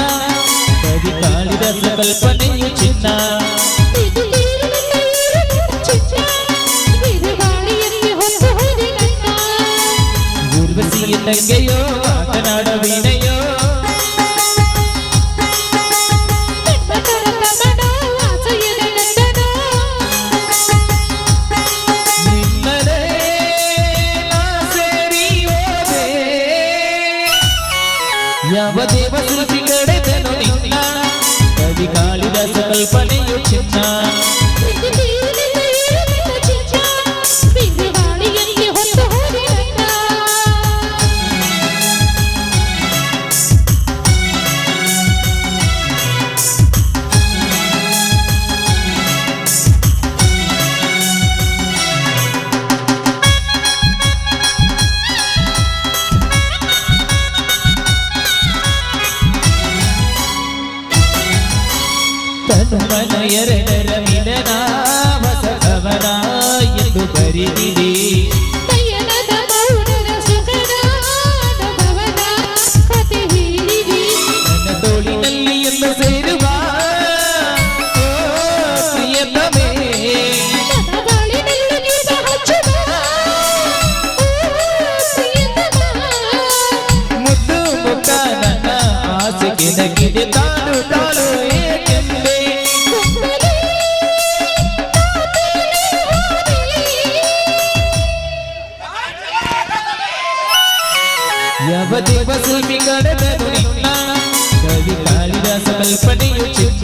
ಕವಿ ಕಾಳಿದ ಕಲ್ಪನೆಯು ಚಿನ್ನ. ಊರ್ವಶಿಯ ತಂಗೆಯೋ ಮಾತನಾಡ ವೀಣೆಯೋ, ನಿನ್ನದೇ ನಾ ಸೇರಿ ಹೋದೆ. ಯಾವ ದೇವ ಶಿಲ್ಪಿ ಕಡೆದನು ನಿನ್ನ ಕವಿ ಕಾಳಿದ ಕಲ್ಪನೆಯು ಚಿನ್ನ. ತನುಮನ ಎರಡರ ಮಿಲನ ಹೊಸವನ ಎಂದು ಬರಿದಿದೆ. ನನ್ನ ತೋಳಿನಲ್ಲಿ ಎಂದು ಸೇರುವ ಪ್ರಿಯತಮೇ, ಮುದ್ದು ಮುಖ ನನ್ನ ಆಸೆಗೆ ನಗಿದೆ ತಾನು ತಾನು ಏಕೆಂದೆ. ಯಾವ ದೇವ ಶಿಲ್ಪಿ ಕಡೆದನು ನಿನ್ನ ಕವಿ ಕಾಳಿದಾಸ ಕಲ್ಪನೆಯು ಚಿನ್ನ.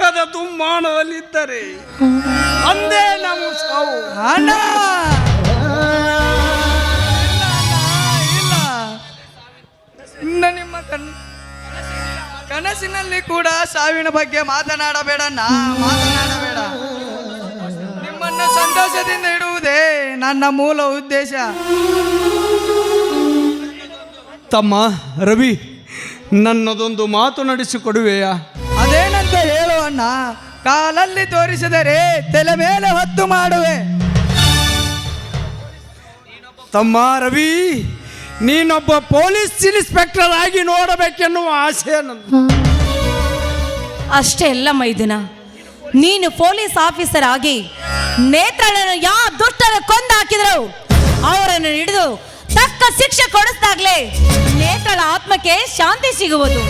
ದುಃಖದ ದುಮ್ಮಾನದಲ್ಲಿದ್ದರೆ ಅಂದೇ ನಾವು ಸಾವು. ಅಣ್ಣ ಇಲ್ಲ ಇನ್ನು ನಿಮ್ಮ ಕನಸಿನಲ್ಲಿ ಕೂಡ ಸಾವಿನ ಬಗ್ಗೆ ಮಾತನಾಡಬೇಡಣ್ಣ, ಮಾತನಾಡಬೇಡ. ನಿಮ್ಮನ್ನ ಸಂತೋಷದಿಂದ ಇಡುವುದೇ ನನ್ನ ಮೂಲ ಉದ್ದೇಶ. ತಮ್ಮ ರವಿ, ನನ್ನದೊಂದು ಮಾತು ನಡೆಸಿಕೊಡುವೆಯಾ? ಅದೇನಂತ ಹೇಳು ಅಣ್ಣ. ಕಾಲಲ್ಲಿ ತೋರಿಸಿದರೆ ತಲೆ ಮೇಲೆ ಹೊತ್ತು ಮಾಡುವೆ. ತಮ್ಮ ರವಿ, ನೀನೊಬ್ಬ ಪೊಲೀಸ್ ಇನ್ಸ್ಪೆಕ್ಟರ್ ಆಗಿ ನೋಡಬೇಕೆನ್ನುವ ಆಸೆ ನನ್ನ. ಅಷ್ಟೇ ಅಲ್ಲ ಮೈದುನ, ನೀನು ಪೊಲೀಸ್ ಆಫೀಸರ್ ಆಗಿ ನೇತ್ರಳನ್ನು ಯಾವ ದುಷ್ಟರ ಕೊಂದು ಹಾಕಿದ್ರು ಅವರನ್ನು ಹಿಡಿದು ತಕ್ಕ ಶಿಕ್ಷೆ ಕೊಡಿಸ್ದಾಗ್ಲೇ ನೇತ್ರಳ ಆತ್ಮಕ್ಕೆ ಶಾಂತಿ ಸಿಗುವುದು.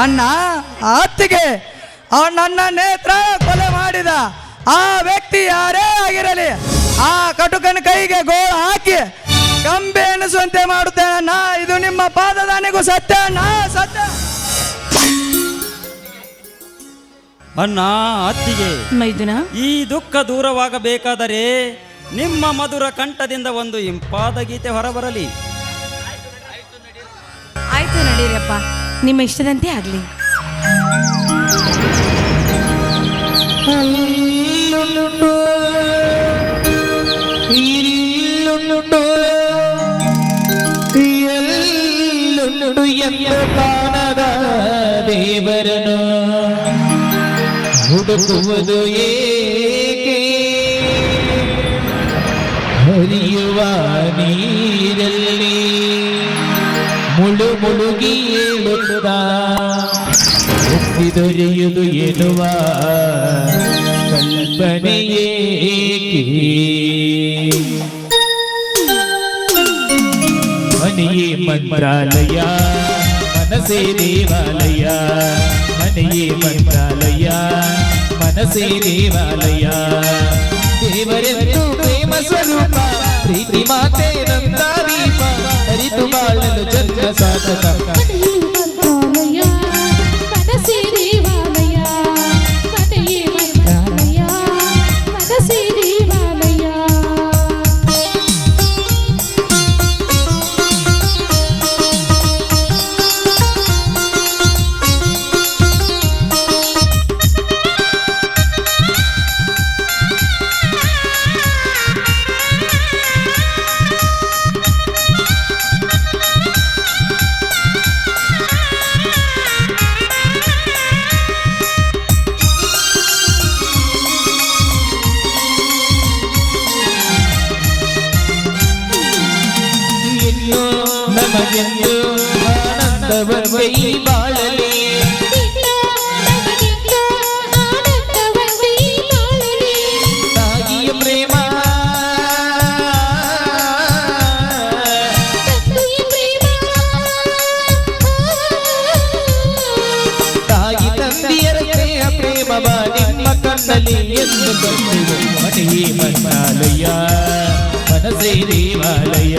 ಅಣ್ಣ, ಅತ್ತಿಗೆ ನನ್ನ ನೇತ್ರ ಕೊಲೆ ಮಾಡಿದ ಆ ವ್ಯಕ್ತಿ ಯಾರೇ ಆಗಿರಲಿ, ಆ ಕಟುಕನ ಕೈಗೆ ಗೋಳು ಹಾಕಿ ಕಂಬಿ ಎಣಿಸುವಂತೆ ಮಾಡುತ್ತೇನಣ್ಣ. ಇದು ನಿಮ್ಮ ಪಾದದಾನಿಗೂ ಸತ್ಯ ಅಣ್ಣ, ಸತ್ಯ. ಅಣ್ಣ, ಅತ್ತಿಗೆ, ಮೈದುನ, ಈ ದುಃಖ ದೂರವಾಗಬೇಕಾದರೆ ನಿಮ್ಮ ಮಧುರ ಕಂಠದಿಂದ ಒಂದು ಇಂಪಾದ ಗೀತೆ ಹೊರಬರಲಿ. ಆಯ್ತು ನಡೀರಪ್ಪ, ನಿಮ್ಮ ಇಷ್ಟದಂತೆ ಆಗ್ಲಿ. ದೇವರನು ಹುಡುಕುವುದು ಏಕೆ, ಹರಿಯುವ ನೀರಲ್ಲಿ ಮುಳುಗಿ ಏಳುತ್ತ ದೊರೆಯುವುದು ಎನ್ನುವ ಕಲ್ಪನೆಯೇಕೆ. ಮನೆಯೇ ಮಂತ್ರಾಲಯ, ಮನಸೇ ದೇವಾಲಯ, ಮನೆಯೇ ಮಂತ್ರಾಲಯ, ಮನಸೇ ದೇವಾಲಯ. ದೇವರೆಂದು ಪ್ರೇಮ ಸ್ವರೂಪ, ಪ್ರೀತಿ ಮಾತೆ ನಂದ ದೀಪ, ಅರಿತು ಬಾಳಲು ಜನ್ಮ ಸಾಧಕ. ನಮಗೆಂದು ಆನಂದವೇ ಬಾಳಲಿ, ತಾಯಿಯ ಪ್ರೇಮ ತಾಯಿ ತಂದೆಯರ ಸ್ನೇಹ ಪ್ರೇಮವ ನಿಮ್ಮ ಕಣ್ಣಲ್ಲಿ ಎಂದು ಕಂಡೆವು. ಮನೆಯೇ ಮಂತ್ರಾಲಯ, ಮನಸೇ ದೇವಾಲಯ.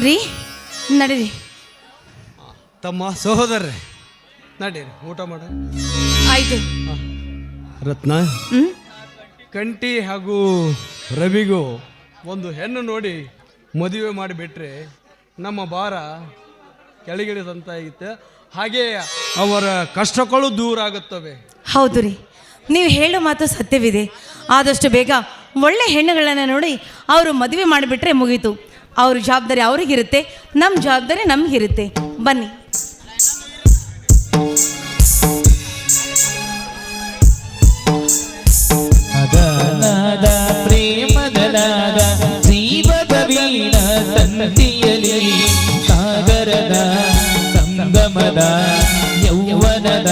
ರೀ ನಡೀರಿ. ತಮ್ಮ ಸಹೋದರರೇ, ನಡೀರಿ ಊಟ ಮಾಡ. ಆಯ್ತು. ರತ್ನ, ಹ್ಮ್, ಕಂಟಿ ಹಾಗೂ ರವಿಗೂ ಒಂದು ಹೆಣ್ಣು ನೋಡಿ ಮದುವೆ ಮಾಡಿಬಿಟ್ರೆ ನಮ್ಮ ಭಾರ ಕೆಳಗಿಳಿದಂತಾಗಿತ್ತೆ, ಹಾಗೆ ಅವರ ಕಷ್ಟಗಳು ದೂರ ಆಗುತ್ತವೆ. ಹೌದು ರೀ, ನೀವು ಹೇಳೋ ಮಾತು ಸತ್ಯವಿದೆ. ಆದಷ್ಟು ಬೇಗ ಒಳ್ಳೆ ಹೆಣ್ಣುಗಳನ್ನು ನೋಡಿ ಅವರು ಮದುವೆ ಮಾಡಿಬಿಟ್ರೆ ಮುಗೀತು. ಅವ್ರ ಜವಾಬ್ದಾರಿ ಅವ್ರಿಗಿರುತ್ತೆ, ನಮ್ಮ ಜವಾಬ್ದಾರಿ ನಮಗಿರುತ್ತೆ. ಬನ್ನಿ. ಅದ ಪ್ರೇಮದ ನಾದ, ಜೀವದ ವೀಣ ತಂತಿಯಲಿ, ಸಾಗರದ ಸಂಗಮದ ಯೌವನದ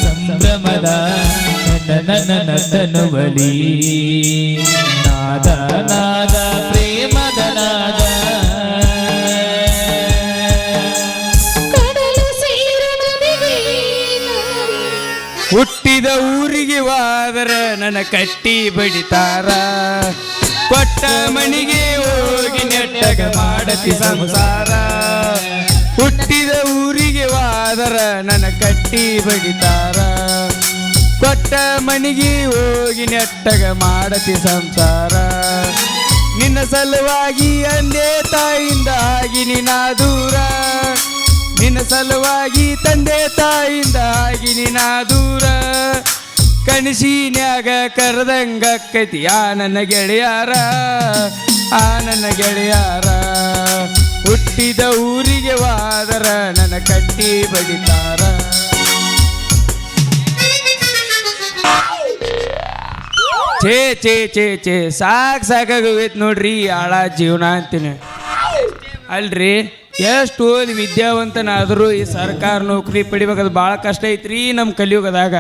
ಸಂಭ್ರಮದ ನನ್ನ ತನುವಲಿ. ನಾದ ನಾದ ಪ್ರೇಮದ ನಾದ, ಹುಟ್ಟಿದ ಊರಿಗೆ ಹೋದರೆ ನನ್ನ ಕಟ್ಟಿ ಬಡಿತಾರ. ಕೊಟ್ಟ ಮನಿಗೆ ಹೋಗಿ ನೆಟ್ಟಗ ಮಾಡತಿ ಸಂಸಾರ. ಹುಟ್ಟಿದ ಊರಿಗೆ ವಾದರ ನನ್ನ ಕಟ್ಟಿ ಬಡಿತಾರ. ಕೊಟ್ಟ ಮನಿಗೆ ಹೋಗಿ ನೆಟ್ಟಗ ಮಾಡತಿ ಸಂಸಾರ. ನಿನ್ನ ಸಲುವಾಗಿ ಅಂದೆ ತಾಯಿಂದ ಆಗಿ ನಿನ್ನ ದೂರ. ನಿನ್ನ ಸಲುವಾಗಿ ತಂದೆ ತಾಯಿಂದ ಆಗಿ ನಿನ್ನ ದೂರ. ಕನಸಿನ್ಯಾಗ ಕರೆದಂಗ ಕೈತಿ ಆ ನನ್ನ ಗೆಳೆಯಾರ, ಆ ನನ್ನ ಗೆಳೆಯಾರ. ಹುಟ್ಟಿದ ಊರಿಗೆ ವಾದರ ನನ್ನ ಕಟ್ಟಿ ಬಡಿತಾರ. ಛೇ ಛೇ ಛೇ ಛೇ ಸಾಕಾಗೋಗೈತೆ ನೋಡ್ರಿ ಆಳ ಜೀವನ ಅಂತೀನಿ. ಅಲ್ರಿ ಎಷ್ಟು ಓದಿ ವಿದ್ಯಾವಂತನಾದರೂ ಈ ಸರ್ಕಾರ ನೌಕರಿ ಪಡಿಬೇಕಾದ್ರೆ ಭಾಳ ಕಷ್ಟ ಐತ್ರಿ ನಮ್ಮ ಕಲಿಯುಗದಾಗ.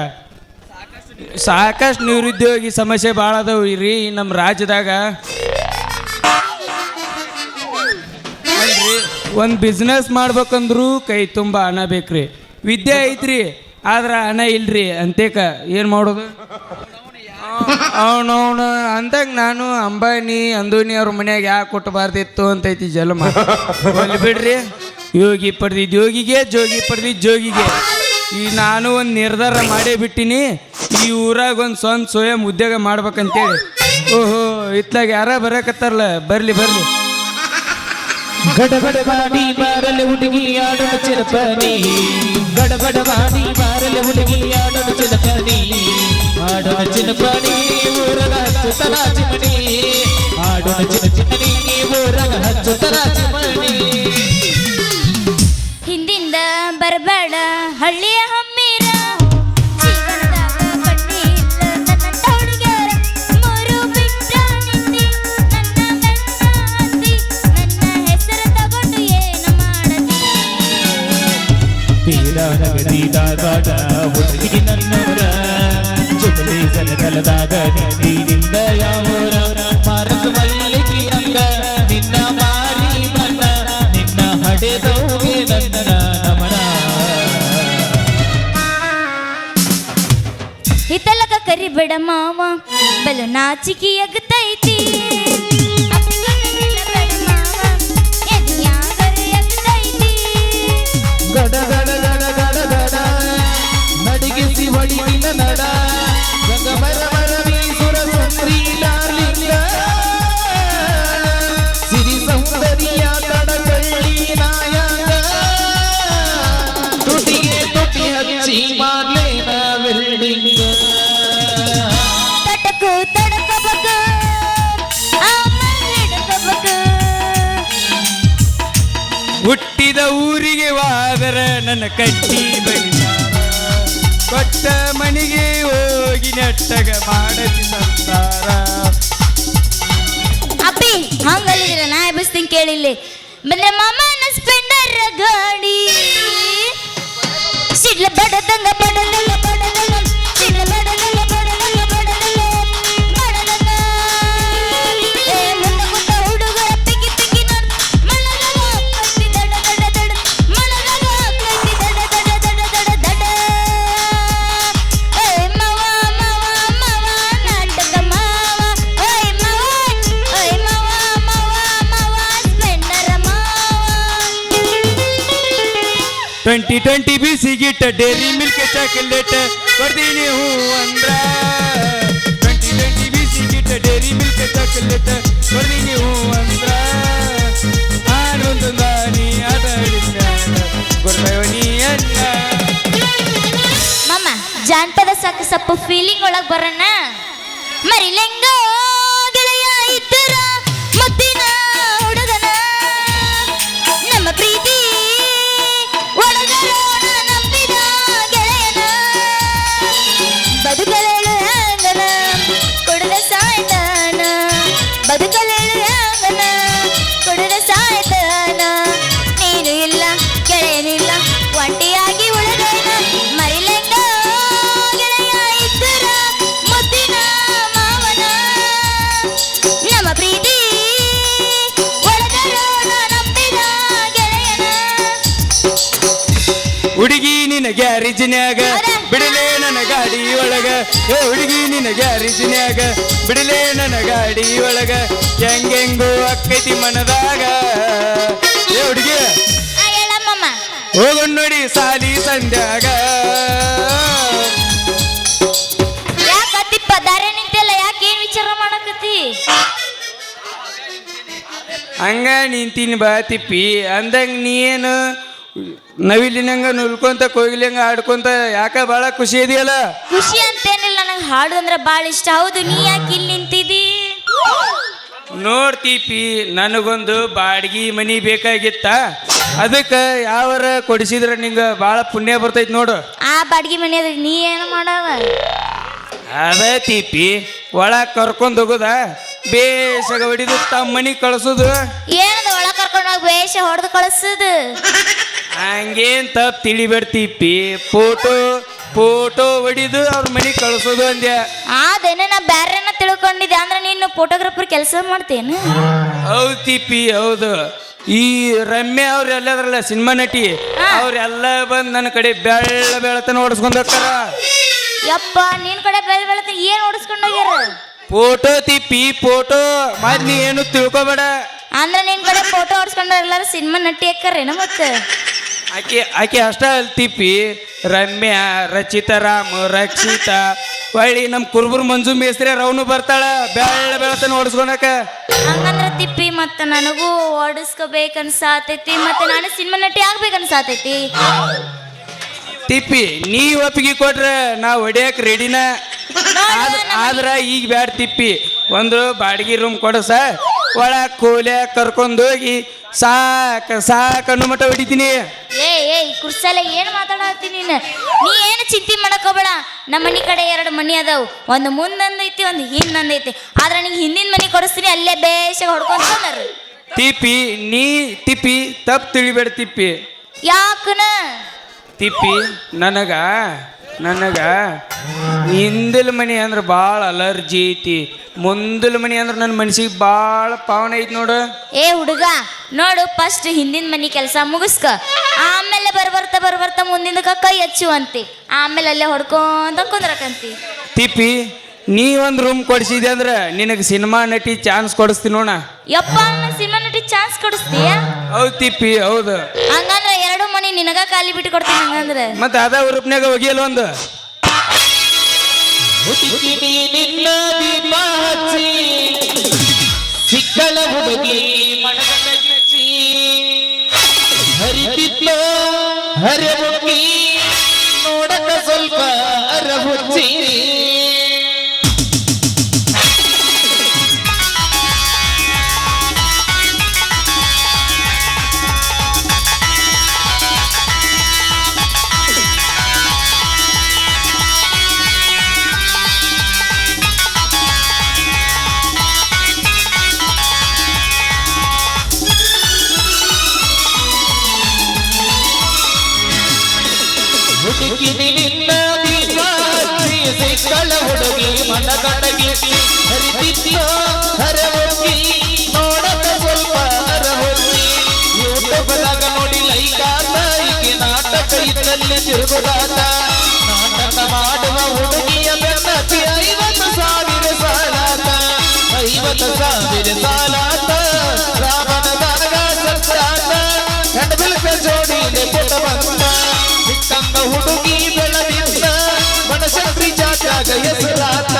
ಸಾಕಷ್ಟು ನಿರುದ್ಯೋಗಿ ಸಮಸ್ಯೆ ಭಾಳ ಅದಾವ ರೀ ನಮ್ಮ ರಾಜ್ಯದಾಗ. ಅಲ್ರಿ ಒಂದು ಬಿಸ್ನೆಸ್ ಮಾಡ್ಬೇಕಂದ್ರೂ ಕೈ ತುಂಬ ಹಣ ಬೇಕ್ರಿ. ವಿದ್ಯೆ ಐತ್ರಿ ಆದ್ರೆ ಹಣ ಇಲ್ರಿ ಅಂತೇಕ ಏನು ಮಾಡೋದು? ಅವನವನು ಅಂದಾಗ ನಾನು ಅಂಬಾನಿ ಅಂದೋನಿ ಅವ್ರ ಮನ್ಯಾಗ ಯಾಕೆ ಕೊಟ್ಟಬಾರ್ದಿತ್ತು ಅಂತೈತಿ ಜನ್ಮ. ಅಲ್ಲಿ ಬಿಡ್ರಿ, ಯೋಗಿ ಪಡೆದಿದ್ದು ಯೋಗಿಗೆ, ಜೋಗಿ ಪಡೆದಿದ್ದು ಜೋಗಿಗೆ. ಈ ನಾನು ಒಂದು ನಿರ್ಧಾರ ಮಾಡೇ ಬಿಟ್ಟಿನಿ, ಈ ಊರಾಗ ಒಂದು ಸ್ವಂತ ಸ್ವಯಂ ಉದ್ಯೋಗ ಮಾಡ್ಬೇಕಂತೇಳಿ. ಓಹೋ ಇತ್ಲಾಗ ಯಾರ ಬರಕತ್ತಾರಲ್ಲ, ಬರ್ಲಿ ಬರ್ಲಿ. ಗಡಬಡ ಮಾಡಿ ಬಾರಲೆ ಹುಡುಗಿ ಆಡೋಣ ಚಿರಪನಿ. ಗಡಬಡ ಮಾಡಿ ಬಾರಲೆ ಹುಡುಗಿ ಆಡೋಣ ಚಿರಪನಿ. ಆಡೋಣ ಚಿನ್ನಪನಿ ಊರಗ ಹಚ್ಚುತ್ತಲ ಚಿಮಣಿ. ಆಡೋಣ ಚಿನ್ನಪನಿ ಊರಗ ಹಚ್ಚುತ್ತಲ ಚಿಮಣಿ. ಹಿಂದಿಂದ ಬರಬೇಡ ಹಳ್ಳಿಯ ಹಮ್ಮಿರ. ಜೀವನದಾಗ ಬಡ್ಡಿ ಇಲ್ಲ ನನ್ನಂತ ಹುಡುಗ್ಯಾರ. ಮೂರು ಬಿಟ್ಟ ನಿಂದಿ ನನ್ನ ಬೆನ್ನ ಹತ್ತಿ. ನನ್ನ ಹೆಸರು ತಗೊಂಡು ಏನು ಮಾಡತಿ? ತೀರಾನಗರಿ ಧಾರವಾಡ ಹುಡುಗಿ ನನ್ನವರ. ಜುಬಲಿ ಜಲಗಲದಾಗ ನೀರಿಂದ ಯಾವೂರ. ಮಾರಕ ಮಲ್ಲಿಗೆ ಅಂಗ ನಿನ್ನ ಮಾರಿ ಮನ. ನಿನ್ನ ಹಡೆದೋಗೆ ನನ್ನ ನಮನ. ಹಿತಲಕ ಕರಿಬೇಡ ಮಾವ ಬಲು ನಾಚಿಕೆಯಾಗತೈತಿ. ಗಡ ಗಡ ಗಡ ಗಡ ಗಡ ನಡಿಗಿಸಿ ಹೊಡಿಲಿನ ನಡ. ಗಂಗಮರ ಮರವೀಸುರ ಸುಂದ್ರಿ ಡಾರ್ಲಿಂಗ. ಸಿರಿ ಸೌಂದರ್ಯ ತಡಕಳ್ಳಿ ನಾಯಕ. ತುಟಿಗೆ ತುಟಿ ಹಚ್ಚಿ ಮಾರ್ಲೇನ ವೆಲ್ಡಿಂಗ. ತಟಕು ತಡಕಬೇಕು ಆಮಲ್ಲಿಡಕಬೇಕು. ಹುಟ್ಟಿದ ಊರಿಗೆ ವಾದರ ನನ್ನ ಕಟ್ಟಿ ಬಡಿತಾರ. ಕೊಟ್ಟ ಮನಿಗೆ ಹೋಗಿ ನೆಟ್ಟಗ ಮಾಡತಿ ಸಂಸಾರ. ಅಪ್ಪಿ ಹಂಗಲ್ಲಿದ್ರೆ ನಾ ಎಬ್ಬಿಸ್ತೀನಿ ಕೇಳಿಲ್ಲಿ. ಬಂದ್ರೆ ಮಾಮನ ಸ್ಪೆಂಡರ್ ಗಾಡಿ. Siddle ಬಡದಂಗ ಬಡದಂಗ ಬಡದಂಗ Siddle ಬಡದಂಗ ಬಡದಂಗ ಬಡದಂಗ ಬಡದಂಗ. ಏ ಮುಂದ ಮುಂದ ಹುಡುಗರ ಪಿಕ್ಕಿ ಪಿಕ್ಕಿ ನೋಡ್. ಮಳದಾಗ ಕಟ್ಟಿ ದಡ ದಡ ದಡ. ಮಳದಾಗ ಕಟ್ಟಿ ದಡ ದಡ ದಡ ದಡ ದಡ. ಏ ಮಾವ ಮಾವ ಮಾವ ನಾಟಕ ಮಾವ. ಓಯ್ ಮಾವ ಓಯ್ ಮಾವ ಮಾವ ಮಾವ ಸ್ಪೆಂಡರ ಮಾವ. 2020 ಬಿಸಿಗಿಟ್ಟ ಡೇರಿ ಮಿಲ್ಕ್ ಚಾಕ್ಲೇಟ್ ಕೊಡ್ತೀನಿ ಹೂ ಅಂದ್ರ. 2020 ಬಿಸಿಗಿಟ್ಟ ಡೇರಿ ಮಿಲ್ಕ್ ಚಾಕ್ಲೇಟ್ ಕೊಡ್ತೀನಿ ಹೂ ಅಂದ್ರ. ನಾನೊಂದು ದಾನಿ ಆಟ ಕೊಡ್ತಾವ ನೀ ಅನ್ನ. ಮಾಮ ಜಾನಪದ ಸಾಕು ಸ್ವಲ್ಪ ಫೀಲಿಂಗ್ ಒಳಗೆ ಬರೋಣ. ಮರಿಲೆಂಗ ಗೆಳೆಯ ಇದ್ದರ ಮುದ್ದಿನ ಹುಡುಗನ. ನಮ್ಮ ಪ್ರೀತಿ ಒಳಗರೋಣ ನಂಬಿದ ಗೆಳೆಯನ. ಬದುಕಲೇಳು ಹಂಗನ ಕೊಡದ ಸಾಯ್ತಾನ. ಬದುಕಲೇಳು ಹಂಗನ ಕೊಡದ ಸಾಯ್ತಾನ. ನೀನು ಇಲ್ಲ ಗೆಳೆಯನಿಲ್ಲ ಒಂಟಿಯಾಗಿ ಉಳಿದೇನ. ಮರಿಲೆಂಗ ಗೆಳೆಯ ಇದ್ದರ ಮುದ್ದಿನ ಮಾವನ. ನಮ್ಮ ಪ್ರೀತಿ ಒಳಗರೋಣ ನಂಬಿದ ಗೆಳೆಯನ. ಹುಡುಗಿ ನಿನ್ನ ಗ್ಯಾರೇಜಿನ್ಯಾಗ ಬಿಡಲೇ ನನ್ನ ಗಾಡಿ ಒಳಗ ಏ ಹುಡುಗಿ ನಿನ್ನ ಗ್ಯಾರೇಜಿನ್ಯಾಗ ಬಿಡಲೇ ನನ್ನ ಗಾಡಿ ಒಳಗ ಹೆಂಗೆಂಗೋ ಅಕ್ಕೈತಿ ಮನದಾಗ ಏ ಹುಡುಗಿ ಹೇಳಮ್ಮಮ್ಮ ಹೋಗೋಣ ನೋಡಿ ಸಾಲಿ ಸಂಧ್ಯಾಗ ಯಾಕತ್ತಿಪ್ಪ ದಾರೆ ನಿಂತೆಲ್ಲ ಯಾಕೆ ಏನ್ ವಿಚಾರ ಮಾಡಕತ್ತಿ ಹಂಗ ನಿಂತೀನಿ ಬಾ ತಿಪ್ಪಿ ಅಂದಂಗ ನೀ ಏನು ನವಿಲಿನಂಗ ನುಲ್ಕೊಂತ ಕೊಯ್ಲಿಂಗ ಆಡ್ಕೊಂತ ಯಾಕ ಭಾಳ ಖುಷಿ ಇದೆಯಲ್ಲ ಖುಷಿ ಅಂತೇನಿಲ್ಲ ನನಗೆ ಹಾಡು ಅಂದ್ರೆ ಭಾಳ ಇಷ್ಟ ಹೌದು ನೀ ಯಾಕೆ ಇಲ್ಲಿ ನಿಂತಿದ್ದಿ ನೋಡ್ತೀಪಿ ನನಗೊಂದು ಬಾಡ್ಗಿ ಮನಿ ಬೇಕಾಗಿತ್ತ ಅದಕ್ಕೆ ಯಾವರ ಕೊಡಿಸಿದ್ರ ನಿಂಗ ಭಾಳ ಪುಣ್ಯ ಬರ್ತೈತಿ ನೋಡು ಆ ಬಾಡ್ಗಿ ಮನೆಯದ ನೀ ಏನು ಮಾಡವ ಅದ ತೀಪಿ ಒಳಗೆ ಕರ್ಕೊಂಡು ಹೋಗೋದ ಬೇಷಗ ಹೊಡಿದು ತಮ್ಮ ಮನಿ ಕಳ್ಸೋದು ಏನದ ಒಳ ಕರ್ಕೊಂಡು ಹೋಗಿ ಬೇಷ ಹೊಡೆದು ಕಳಿಸೋದು ಹಂಗೇನ್ ತಪ್ಪು ತಿಳಿಬೇಡ್ತೀಪಿ ಫೋಟೋ ಹೊಡಿದು ಅವ್ರ ಮನಿ ಕಳ್ಸೋದು ಅಂದ್ಯ ಅದೇನ ನಾ ಬ್ಯಾರೇನ ತಿಳ್ಕೊಂಡಿದ್ದೆ ಅಂದ್ರೆ ನೀನು ಫೋಟೋಗ್ರಾಫರ್ ಕೆಲಸ ಮಾಡ್ತೇನು ಹೌದು ತೀಪಿ ಹೌದು ಈ ರಮ್ಯ ಅವ್ರು ಎಲ್ಲದ್ರಲ್ಲ ಸಿನಿಮಾ ನಟಿ ಅವ್ರೆಲ್ಲ ಬಂದು ನನ್ನ ಕಡೆ ಬೆಳತನ ಓಡಿಸ್ಕೊಂಡ್ ಹೋಗ್ತಾರ ಯಪ್ಪ ನಿನ್ ಕಡೆ ಬೆಳತ ಏನ್ ಓಡಿಸ್ಕೊಂಡು ಹೋಗ್ಯಾರ ಫೋಟೋ ತಿಪ್ಪಿ ಫೋಟೋ ನೀ ಏನು ತಿಳ್ಕೊಬೇಡ ಅಂದ್ರೆ ನಿನ್ ಕಡೆ ಫೋಟೋ ಹೊಡ್ಸ್ಕೊಂಡ್ರ ಎಲ್ಲಾರು ಸಿನಿಮಾ ನಟಿ ಹಾಕಾರೇನ ಮತ್ತೆ ಆಕೆ ಅಷ್ಟ ಅಲ್ಲಿ ತಿಪ್ಪಿ ರಮ್ಯಾ ರಚಿತಾರಾಮ್ ರಕ್ಷಿತಾ ಹೊಳ್ಳಿ ನಮ್ಮ ಕುರುಬರು ಮಂಜು ಮೇಸ್ತ್ರಿ ರವನು ಬರ್ತಾಳ ಬೆಳತನ ಓಡಿಸ್ಕೊಳಕ ಹಂಗಂದ್ರ ತಿಪ್ಪಿ ಮತ್ತೆ ನನಗೂ ಓಡಿಸ್ಕೋಬೇಕನ್ಸಾತೈತಿ ಮತ್ತೆ ನಾನು ಸಿನಿಮಾ ನಟಿ ಆಗ್ಬೇಕನ್ಸಾತೈತಿ ತಿಪ್ಪಿ ನೀ ಒಪ್ಪಿಗೆ ಕೊಟ್ರೆ ನಾ ಹೊಡಿಯಕ್ ರೆಡಿನ ಆದ್ರ ಈಗ ಬ್ಯಾಡ ತಿಪ್ಪಿ ಒಂದು ಬಾಡಿಗೆ ರೂಮ್ ಕೊಡಸ ಒಳ ಕೋಲೆ ಕರ್ಕೊಂಡೋಗಿ ಸಾಕ ಅನ್ನೋ ಮಟ್ಟ ಹೊಡಿತೀನಿ ಏಯ್ ಕುರ್ಸಲ ಏನು ಮಾತಾಡತ್ತೀನಿ ನೀನು ನೀ ಏನು ಚಿಂತೆ ಮಾಡಕೋಬೇಡ ನಮ್ಮ ಮನೆ ಕಡೆ 2 ಮನಿ ಅದಾವು ಒಂದು ಮುಂದೊಂದೈತಿ ಒಂದು ಹಿಂದೊಂದೈತಿ ಆದ್ರೆ ನಿಂಗೆ ಹಿಂದಿನ ಮನಿ ಕೊಡಿಸ್ತೀನಿ ಅಲ್ಲೇ ಬೇಷ ಹೊಡ್ಕೊಂಡ್ರು ತಿಪ್ಪಿ ತಪ್ಪು ತಿಳಿಬೇಡ ತಿಪ್ಪಿ ಯಾಕನ ತಿಪ್ಪಿ ನನಗ ಹಿಂದಲ ಮನಿ ಅಂದ್ರೆ ಭಾಳ ಅಲರ್ಜಿ ಐತಿ ಮುಂದಲ ಮನಿ ಅಂದ್ರೆ ನನ್ನ ಮನಸ್ಸಿಗೆ ಭಾಳ ಪಾವನ ಐತಿ ನೋಡು ಏ ಹುಡುಗ ನೋಡು ಫಸ್ಟ್ ಹಿಂದಿನ ಮನಿ ಕೆಲಸ ಮುಗಿಸ್ಕ ಆಮೇಲೆ ಬರ್ಬರ್ತಾ ಮುಂದಿನ ಕೈ ಹಚ್ಚುವಂತೆ ಆಮೇಲೆ ಅಲ್ಲೇ ಹೊಡ್ಕೊಂತ ಕುಂದ್ರಕಂತಿ ತಿಪ್ಪಿ ನೀ ಒಂದು ರೂಮ್ ಕೊಡಿಸಿದೆ ಅಂದ್ರೆ ನಿನಗೆ ಸಿನಿಮಾ ನಟಿ ಚಾನ್ಸ್ ಕೊಡಿಸ್ತೀನಿ ನೋಡ ಯಪ್ಪ ಸಿನಿಮಾ ನಟಿ ಚಾನ್ಸ್ ಕೊಡಿಸ್ತೀಯ ಹೌದು ತಿಪ್ಪಿ ಹೌದು ಹಂಗಂದ್ರೆ 2 ಮನಿ ನಿನಗ ಖಾಲಿ ಬಿಟ್ಟು ಕೊಡ್ತೀನಿ ಹಂಗಂದ್ರೆ ಮತ್ತೆ ಅದ ರೂಪ್ನಾಗ ಹೋಗಿಯಲ್ಲ ಒಂದು ಹುಡುಕಿನಿ ನಿನ್ನ ದೀಪ ಹಚ್ಚಿ ಸಿಕ್ಕಳ ಹುಡುಗಿ ಮನಗಚ್ಚಿ ಹರಿತಿದ್ಲೋ ಹರಬುಕ್ಕಿ ನೋಡಕ ಸ್ವಲ್ಪ ಅರಹುಚ್ಚಿ ಹುಡುಕಿನಿ ನಿನ್ನ ದೀಪ ಹಚ್ಚಿ ಸಿಕ್ಕಳ ಹುಡುಗಿ ಮನಗಡಗಿ ಹರಿತಿದ್ಲೋ ಹರಹುಚ್ಚಿ ನೋಡಕ ಸ್ವಲ್ಪ ಅರಹುಚ್ಚಿ ಯೂಟ್ಯೂಬ್ದಾಗ ನೋಡಿ ಲೈಕ್ ಆತ ಈಕೆ ನಾಟಕ ಇದ್ದಲ್ಲಿ ತಿರುಗುದಾತ ನಾಟಕ ಮಾಡುವ ಹುಡುಗಿಯ ಬೆನ್ನಚ್ಚಿ 50,000 ಸಾಲಾತ 50,000 ಸಾಲಾತ ರಾವಣದಾಗ ಸತ್ತಾತ ಗಂಡಬಿಲ್ಕ ಜೋಡಿಲೆ ಪುಟ ಬಂತ ಸಿಕ್ಕಂಗ ಹುಡುಗಿ ಬೆಳದಿಂದ ಬನಶಂಕರಿ ಜಾತ್ಯಾಗ ಹೆಸರಾತ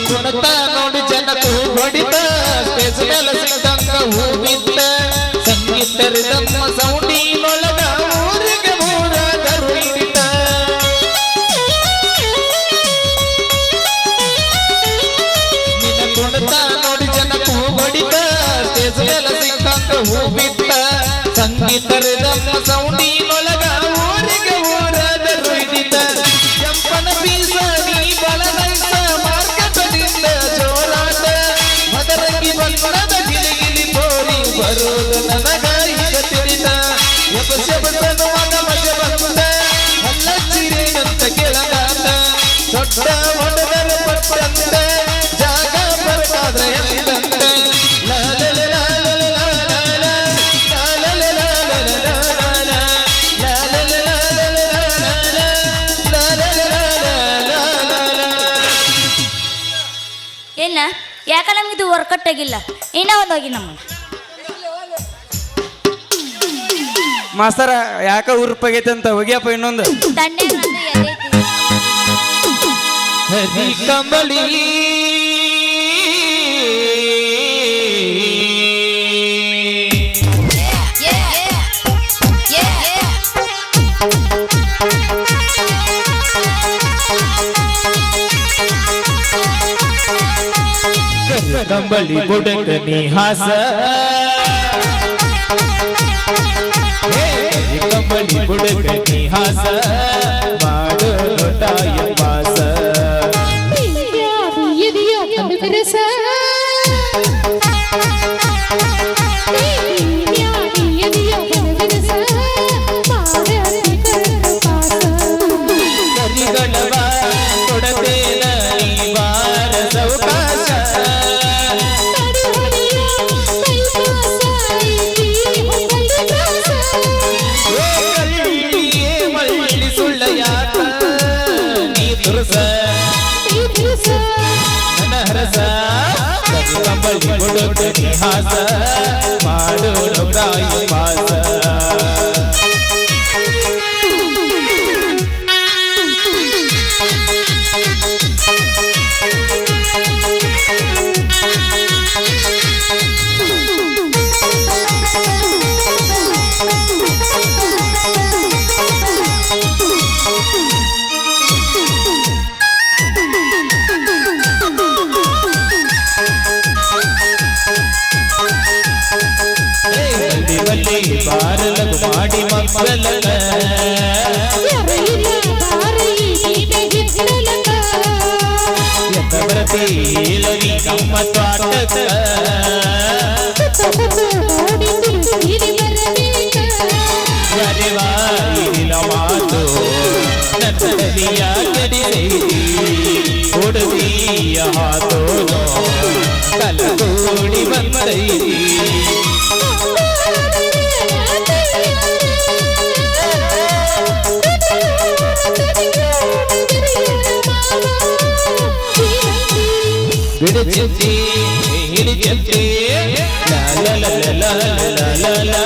ಕುಣತ ನೋಡಿ ಜನ ಹೊಡಿತ ಸ್ಟೇಜ್ ಮೇಲೆ ಸಿಕ್ಕಂಗ ಹೂವಿತ್ತ ಸಂಗೀತ ರಿದಮ್ಮ ಸೌಂಡಿನೊಳಗ ಊರಿಗೆ ಊರಾದರು ಹಿಡಿತ ನಿನ್ನ ಕುಣತ ನೋಡಿ ಜನ ಹೊಡಿತ ಸ್ಟೇಜ್ ಮೇಲೆ ಸಿಕ್ಕಂಗ ಹೂವಿತ್ತ ಸಂಗೀತ ರಿದಮ್ಮ ಸೌಂಡಿನೊಳಗ ಊರಿಗೆ ಊರಾದರು ಹಿಡಿತ ಕೆಂಪನ ಬೀಸ ನೀ ಬಲನೈಸ ಮಾರ್ಕೆಟದಿಂದ ಜೋರಾಟ ಸೊಟ್ಟ ಹೊಡೆದರ ಪಟ್ಟಂತ ಜಾಗ ಬರ್ತಾದ್ರೆ ಎಂದಂತ ಲಾ ಲಾ ಲಾ ಲಾ ಲಾ ಲಾ ಲಾ ಲಾ ಲಾ ಲಾ ಲಾ ಲಾ ಲಾ ಲಾ ಲಾ ಲಾ ಲಾ ಲಾ ಏನ ಯಾಕ ನಮ್ಗಿದು ವರ್ಕೌಟ್ ಆಗಿಲ್ಲ ಏನೋ ಒಂದು ಹೋಗಿ ನಮ್ಮ ಮಾಸ್ತರ ಯಾಕ ಉರುಪಾಗೈತೆ ಅಂತ ಹೋಗ್ಯಪ್ಪ ಇನ್ನೊಂದು ದಂಡೆ ನಂದು ಎದೈತಿ ಹರಿ ಕಂಬಳಿ ಕಂಬಳಿ ಬುಡಕ ನೀ ಹಾಸ ಕಂಬಳಿ ಬುಡಕ ನೀ ಹಾಸ ಮಾಡು ಲೋಟಾಯ ವಾಸ ಕರಿಗಳವ ಕೊಡತೇನ ನೀ ಬಾರ ಸೌಕಾಶ ಮಳ್ಳಿ ಸುಳ್ಳ ಯಾಕ ನೀ ತುರಸ ನನ್ನ ಹರಸ ಕಂಬಳಿ ಬುಡಕ ನೀ ಹಾಸ ಮಾಡು ಲೋಟಾಯ ವಾಸ ಬಾರಲಗು ಮಾಡಿ ಮಕ್ಕಳನ ಬರತೀಲವಿ ನಮ್ಮ ತ್ವಾಟಕ ಯಾರಿವಾರಿನ ಮಾತು ನನ್ನದಿಯ ಕಡಿದೆ ಕೊಡದಿಯ ಹಾತೋನೋ ಕಲಗೂಡಿ ಬಂದೈತಿ ಬಿಡು ಚಿಂತೆ ಹಿಡಿ ಚಿಂತೆ ಲಾ ಲಾ ಲಾ ಲಾ ಲಾ ಲಾ ಲಾ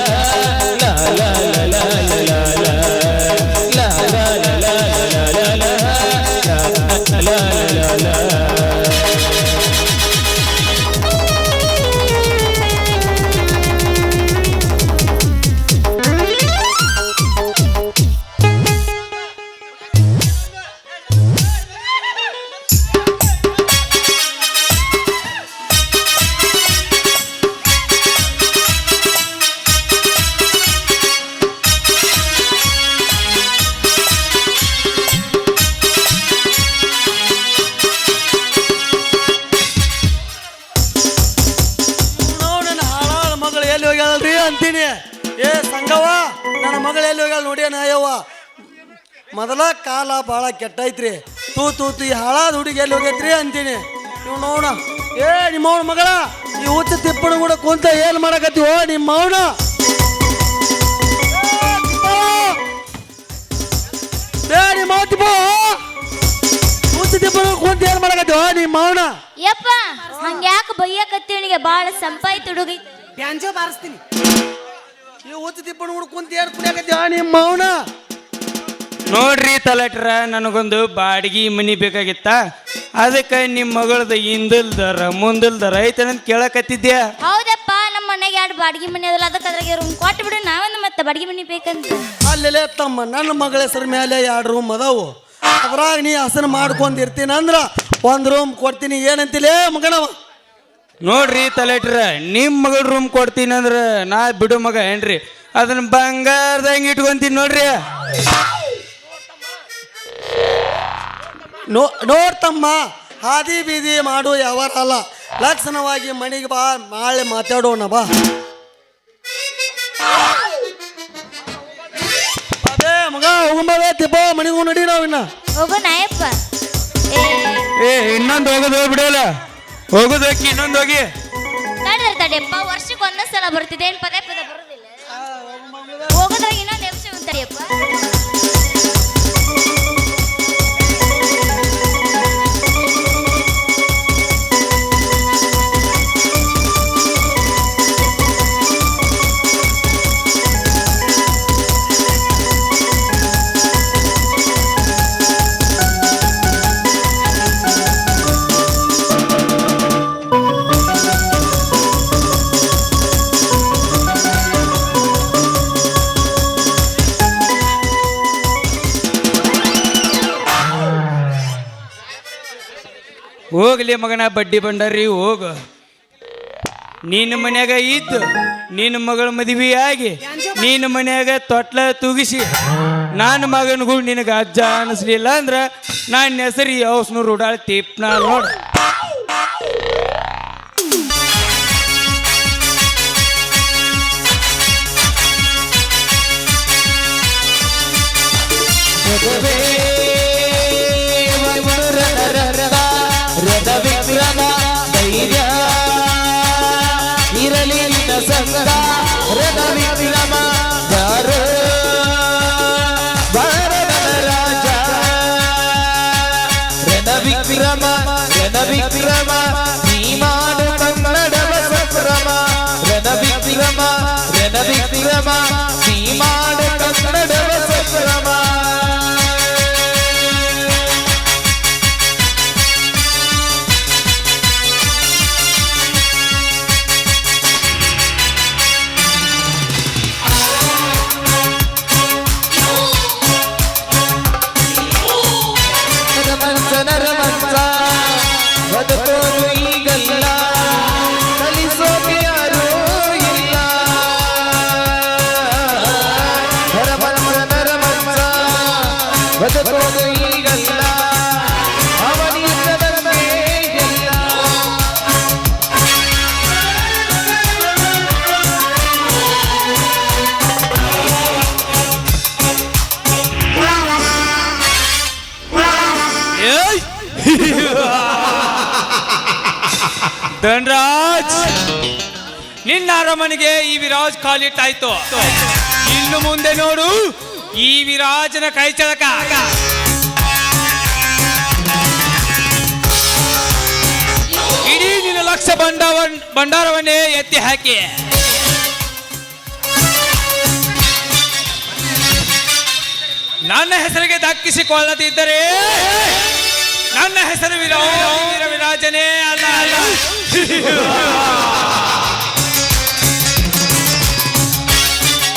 ಲಾ ಲಾ ಲಾ ಲಾ ಲಾ ಲಾ ಲಾ ಲಾ ಲಾ ಲಾ ಲಾ ಅಂತೀನಿ ಏ ಸಂಗವ ನನ್ನ ಮಗಳು ಎಲ್ಲಿ ಹೋಗ್ಯಾಳ ನೋಡಿ ನಾಯವ್ವ ಮೊದಲ ಕಾಲ ಭಾಳ ಕೆಟ್ಟೈತ್ರಿ ತೂ ತೂ ತು ಈ ಹಾಳಾದ ಹುಡುಗಿ ಎಲ್ಲಿ ಹೋಗೈತ್ರಿ ಅಂತೀನಿ ನೀವು ನೋಡ ಏ ನಿಮ್ಮ ಅವನ ಮಗಳ ಈ ಹುಚ್ಚ ತಿಪ್ಪಣ ಕೂಡ ಕುಂತ ಏನು ಮಾಡಕತ್ತೀವೋ ನಿಮ್ಮ ಅವನ ನಿಮ್ಮ ತಿಪ್ಪ ಹುಚ್ಚ ತಿಪ್ಪಣ ಕುಂತ ಏನು ಮಾಡಕತ್ತೀವೋ ನಿಮ್ಮ ಅವನ ಯಪ್ಪ ಹಂಗ್ಯಾಕ ಬೈಯಕತ್ತೀವನಿಗೆ ಬಾಳ ಸಂಪಾಯ್ತು ಹುಡುಗಿ ಬ್ಯಾಂಜೋ ಬಾರಿಸ್ತೀನಿ ಈ ಹುಚ್ಚ ತಿಪ್ಪಣ ಕೂಡ ಕುಂತ ಏನು ಕುಡಿಯಾಕತ್ತೀವ ನಿಮ್ಮ ಅವನ ನೋಡ್ರಿ ತಲಟ್ರ ನನಗೊಂದು ಬಾಡಿಗೆ ಮನಿ ಬೇಕಾಗಿತ್ತ ಅದಕ್ಕೆ ನಿಮ್ಮ ಮಗಳದ ಹಿಂದಲ್ದರ ಮುಂದಲ್ದರ ಐತನಂತ ಕೇಳಕತ್ತಿದ್ಯಾ ಹೌದಪ್ಪ ನಮ್ಮ ಮನೆಗೆ ಎರಡು ಬಾಡಿಗೆ ಮನೆ ಅದಲ್ಲ ಅದಕ್ಕೆ ಅದ್ರಾಗೆ ರೂಮ್ ಕೊಟ್ಟು ಬಿಡು ನಾವೊಂದು ಮತ್ತೆ ಬಾಡಿಗೆ ಮನೆ ಬೇಕಂತ ಅಲ್ಲೆಲ್ಲೇ ತಮ್ಮ ನನ್ನ ಮಗಳ ಹೆಸರು ಮೇಲೆ 2 ರೂಮ್ ಅದಾವು ಅದ್ರಾಗ ನೀ ಹಸನ ಮಾಡ್ಕೊಂಡಿರ್ತೀನಿ ಅಂದ್ರ 1 ರೂಮ್ ಕೊಡ್ತೀನಿ ಏನಂತಿಲೇ ಮಗನವ ನೋಡ್ರಿ ತಲಟ್ರ ನಿಮ್ಮ ಮಗಳ ರೂಮ್ ಕೊಡ್ತೀನಿ ಅಂದ್ರ ನಾ ಬಿಡು ಮಗ ಏನ್ರಿ ಅದನ್ನ ಬಂಗಾರದಂಗ ಇಟ್ಕೊಂತೀನಿ ನೋಡ್ರಿ ನೋಡ್ತಮ್ಮ ಹಾದಿ ಬೀದಿ ಮಾಡು ಯಾವಾರ ಅಲ್ಲ ಲಕ್ಷಣವಾಗಿ ಮನೆಗೆ ಬಾ ನಾಳೆ ಮಾತಾಡೋಣ ಬಾ ಅದೇ ಮಗ ಹೋಗಂಬ ತಿಪ್ಪ ಮನೆಗೂ ನಡಿ ನಾವಿನ್ನ ಹೋಗೋ ನಾಯಪ್ಪ ಏ ಇನ್ನೊಂದು ಹೋಗೋದು ಹೋಗ್ಬಿಡಲ್ಲ, ಹೋಗೋದಕ್ಕೆ ಇನ್ನೊಂದು ಹೋಗಿ. ತಡೆಯಪ್ಪ, ವರ್ಷಕ್ಕೆ ಒಂದೇ ಸಲ ಬರ್ತಿದೆ, ಏನ್ ಪದೇ ಪದೇ ಬರೋದಿಲ್ಲ. ಹೋಗೋದ್ರಾಗ ಇನ್ನೊಂದು ಎಪ್ಸಿ ತಡಿಯಪ್ಪ. ಹೋಗ್ಲಿ ಮಗನ ಬಡ್ಡಿ ಬಂಡಾರಿ ಹೋಗು. ನಿನ್ನ ಮನ್ಯಾಗ ಇದ್ದು ನಿನ್ನ ಮಗಳ ಮದುವೆ ಆಗಿ ನಿನ್ನ ಮನ್ಯಾಗ ತೊಟ್ಲ ತೂಗಿಸಿ ನನ್ನ ಮಗನಿಗೂ ನಿನಗೆ ಅಜ್ಜ ಅನಿಸ್ಲಿಲ್ಲ ಅಂದ್ರ ನನ್ನ ಹೆಸರು ಔಸ್ನೂರು ಉಡಾಳ್ ತೀಪ್ನ ನೋಡ. ಇರಲಿ ನಿನ್ನ ಸಂಗ ರಥ ವಿಕ್ರಮ ಯಾರೋ ಭಾರತದ ರಾಜ ರಣ ವಿಕ್ರಮ ನೀ ಮಾಡು ಕನ್ನಡವ ಸಂಭ್ರಮ ರಣ ವಿಕ್ರಮ ನೀ ಮಾಡು ಕನ್ನಡವ ಸಂಭ್ರಮ. ಬದುಕೋದು ಈಗಲ್ಲ, ಕಲಿಸೋಕೆ ಯಾರೂ ಇಲ್ಲ. ಬದುಕೋದು ಈಗಲ್ಲ, ಅವನಿಲ್ಲದಂತೆ ಇಲ್ಲ. ಧನ್ರಾಜ್, ನಿನ್ನ ಅರಮನೆಗೆ ಈ ವಿರಾಜ್ ಕಾಲಿಟ್ಟಾಯ್ತು. ಇನ್ನು ಮುಂದೆ ನೋಡು ಈ ವಿರಾಜನ ಕೈ ಚಳಕ. ಇಡೀ ನಿನ್ನ ಲಕ್ಷ ಭಂಡಾರವನ್ನೇ ಎತ್ತಿ ಹಾಕಿ ನನ್ನ ಹೆಸರಿಗೆ ದಕ್ಕಿಸಿಕೊಳ್ಳದಿದ್ದರೆ ನನ್ನ ಹೆಸರು ವಿರಾಜನೇ ಅಲ್ಲ.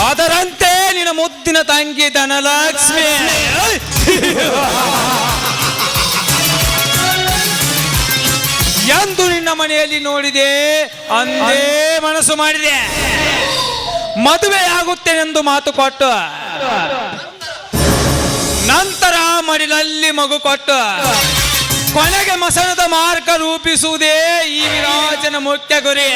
ಅದರಂತೆ ನಿನ್ನ ಮುದ್ದಿನ ತಂಗಿ ಧನಲಕ್ಷ್ಮಿ ಎಂದು ನಿನ್ನ ಮನೆಯಲ್ಲಿ ನೋಡಿದೆ ಅಂದೇ ಮನಸ್ಸು ಮಾಡಿದೆ. ಮದುವೆಯಾಗುತ್ತೇನೆಂದು ಮಾತು ಕೊಟ್ಟು ನಂತರ ಮಡಿಲಲ್ಲಿ ಮಗು ಕೊಟ್ಟು ಕೊನೆಗೆ ಮಸಣದ ಮಾರ್ಗ ರೂಪಿಸುವುದೇ ಈ ವಿರಾಜನ ಮುಖ್ಯ ಗುರಿ.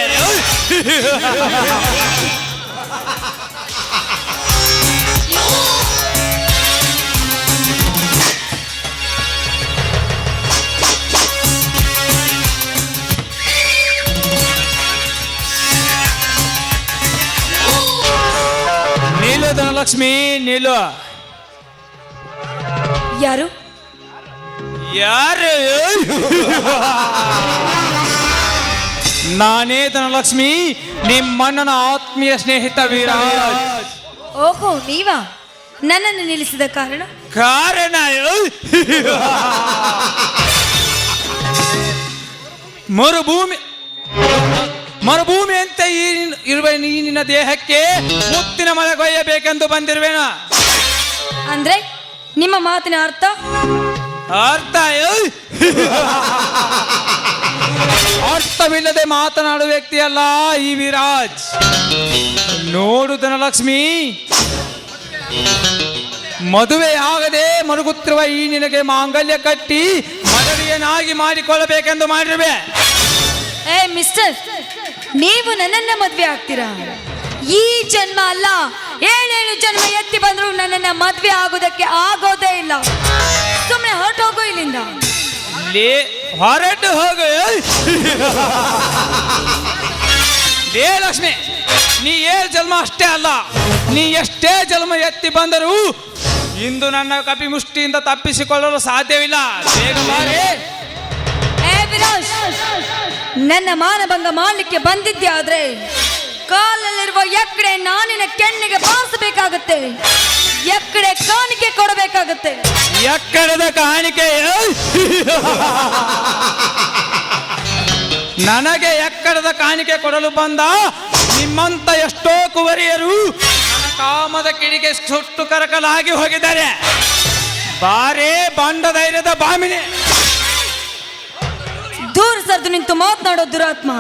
ನೀಲು ಧನಲಕ್ಷ್ಮಿ, ನೀಲು. ಯಾರು? ಯಾರು? ನಾನೇ ಧನಲಕ್ಷ್ಮಿ, ನಿಮ್ಮಣ್ಣನ ಆತ್ಮೀಯ ಸ್ನೇಹಿತ ವಿರಾಜ್. ಓಹೋ, ನೀವಾ? ನನ್ನನ್ನು ನಿಲ್ಲಿಸಿದ ಕಾರಣ? ಮರುಭೂಮಿ ಅಂತ ಇರುವ ನಿನ್ನ ದೇಹಕ್ಕೆ ಮುತ್ತಿನ ಮಳೆ ಕೊಯ್ಯಬೇಕೆಂದು ಬಂದಿರುವೆನು. ಅಂದ್ರೆ ನಿಮ್ಮ ಮಾತಿನ ಅರ್ಥ? ಅರ್ಥವಿಲ್ಲದೆ ಮಾತನಾಡುವ ವ್ಯಕ್ತಿಯಲ್ಲ ಈ ವಿರಾಜ್. ನೋಡು ಧನಲಕ್ಷ್ಮಿ, ಮದುವೆಯಾಗದೆ ಮರುಗುತ್ತಿರುವ ಈ ನಿನಗೆ ಮಾಂಗಲ್ಯ ಕಟ್ಟಿ ಮದುವೆಯನ್ನಾಗಿ ಮಾಡಿಕೊಳ್ಳಬೇಕೆಂದು ಮಾಡಿರುವೆ. ಏ ಮಿಸ್ಟರ್, ನೀವು ನನ್ನನ್ನ ಮದ್ವೆ ಆಗ್ತೀರಾ? ಈ ಜನ್ಮ ಅಲ್ಲ, 7 ಜನ್ಮ ಎತ್ತಿ ಬಂದ್ರು ನನ್ನನ್ನ ಮದ್ವೆ ಆಗೋದಕ್ಕೆ ಆಗೋದೇ ಇಲ್ಲ. ಸುಮ್ಮನೆ ಹೊರಟೋಗು ಇಲ್ಲಿಂದ. ಲೇ ಹೊರಟು ಹೋಗು. ಲೇ ಲಕ್ಷ್ಮಿ, ನೀ ಏಳು ಜನ್ಮ ಅಷ್ಟೇ ಅಲ್ಲ, ನೀ ಎಷ್ಟೇ ಜನ್ಮ ಎತ್ತಿ ಬಂದರೂ ಇಂದು ನನ್ನ ಕಪಿ ಮುಷ್ಟಿಯಿಂದ ತಪ್ಪಿಸಿಕೊಳ್ಳಲು ಸಾಧ್ಯವಿಲ್ಲ. ಬೇಗ ಬಾರೆ. ಏ ವಿರಾಜ್, ನನ್ನ ಮಾನಭಂಗ ಮಾಡಲಿಕ್ಕೆ ಬಂದಿದ್ದೆ ಆದ್ರೆ ಕಾಲಲ್ಲಿರುವ ಎಕ್ಕಡೆ ನಾನಿನ ಕೆನ್ನೆಗೆ ಬಾರಿಸಬೇಕಾಗುತ್ತೆ, ಎಕ್ಕಡೆ ಕಾಣಿಕೆ ಕೊಡಬೇಕಾಗುತ್ತೆ. ಎಕ್ಕಡದ ಕಾಣಿಕೆ? ನನಗೆ ಎಕ್ಕಡದ ಕಾಣಿಕೆ ಕೊಡಲು ಬಂದ ನಿಮ್ಮಂತ ಎಷ್ಟೋ ಕುವರಿಯರು ನನ್ನ ಕಾಮದ ಕಿಡಿಗೆ ಸುಟ್ಟು ಕರಕಲಾಗಿ ಹೋಗಿದ್ದಾರೆ. ಬಾರೇ ಬಂಡ ಧೈರ್ಯದ ಬಾಮಿನಿ. ದೂರ ಸರ್ದು ನಿಂತು ಮಾತನಾಡೋ ದುರಾತ್ಮ,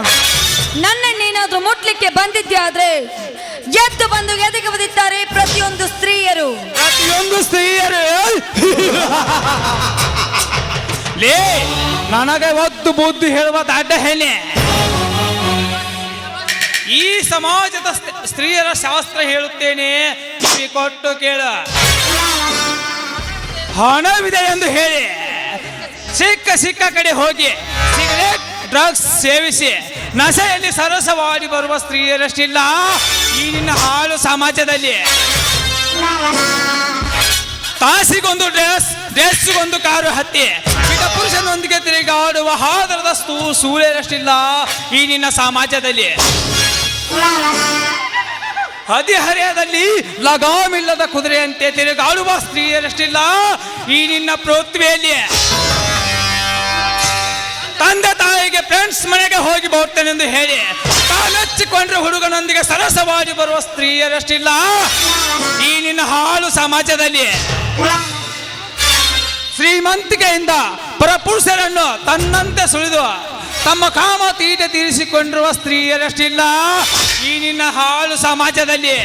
ನನ್ನನ್ನೇನಾದ್ರೂ ಮುಟ್ಲಿಕ್ಕೆ ಬಂದಿದ್ದೆ ಆದ್ರೆ ಎದ್ದು ಬಂದು ಎದೆಗೆ ಬದಿದ್ದಾರೆ ಪ್ರತಿಯೊಂದು ಸ್ತ್ರೀಯರು. ಲೇ, ನನಗೆ ಒದ್ದು ಬುದ್ಧಿ ಹೇಳುವ ದಡ್ಡ ಹೇಳಿ. ಈ ಸಮಾಜದ ಸ್ತ್ರೀಯರ ಶಾಸ್ತ್ರ ಹೇಳುತ್ತೇನೆ, ಕಿವಿ ಕೊಟ್ಟು ಕೇಳ. ಹಣವಿದೆ ಎಂದು ಹೇಳಿ ಸಿಕ್ಕ ಕಡೆ ಹೋಗಿ ಸಿಗರೇಟ್ ಡ್ರಗ್ಸ್ ಸೇವಿಸಿ ನಶೆಯಲ್ಲಿ ಸರಸವಾಡಿ ಬರುವ ಸ್ತ್ರೀಯರಷ್ಟಿಲ್ಲ ಈ ನಿನ್ನ ಹಾಳು ಸಮಾಜದಲ್ಲಿ. ತಾಸಿಗೊಂದು ಡ್ರೆಸ್ಗೊಂದು ಕಾರು ಹತ್ತಿ ಬಿಡ ಪುರುಷನೊಂದಿಗೆ ತಿರುಗಾಡುವ ಹಾದರದ ಸೂಳೆಯರಷ್ಟಿಲ್ಲ ಈ ನಿನ್ನ ಸಮಾಜದಲ್ಲಿ. ಹದಿಹರೆಯದಲ್ಲಿ ಲಗಾಮಿಲ್ಲದ ಕುದುರೆಯಂತೆ ತಿರುಗಾಡುವ ಸ್ತ್ರೀಯರಷ್ಟಿಲ್ಲ ಈ ನಿನ್ನ ಪೃಥ್ವಿಯಲ್ಲಿ. ತಂದೆ ತಾಯಿಗೆ ಫ್ರೆಂಡ್ಸ್ ಮನೆಗೆ ಹೋಗಿ ಬರ್ತೇನೆಂದು ಹೇಳಿ ತಾನೆಚ್ಚಿಕೊಂಡ್ರೆ ಹುಡುಗನೊಂದಿಗೆ ಸರಸವಾಗಿ ಬರುವ ಸ್ತ್ರೀಯರಷ್ಟಿಲ್ಲ ಈ ನಿನ್ನ ಹಾಳು ಸಮಾಜದಲ್ಲಿ. ಶ್ರೀಮಂತಿಕೆಯಿಂದ ಪರಪುರುಷರನ್ನು ತನ್ನಂತೆ ಸುಳಿದು ತಮ್ಮ ಕಾಮ ತೀಟೆ ತೀರಿಸಿಕೊಂಡಿರುವ ಸ್ತ್ರೀಯರಷ್ಟಿಲ್ಲ ಈ ನಿನ್ನ ಹಾಳು ಸಮಾಜದಲ್ಲಿ.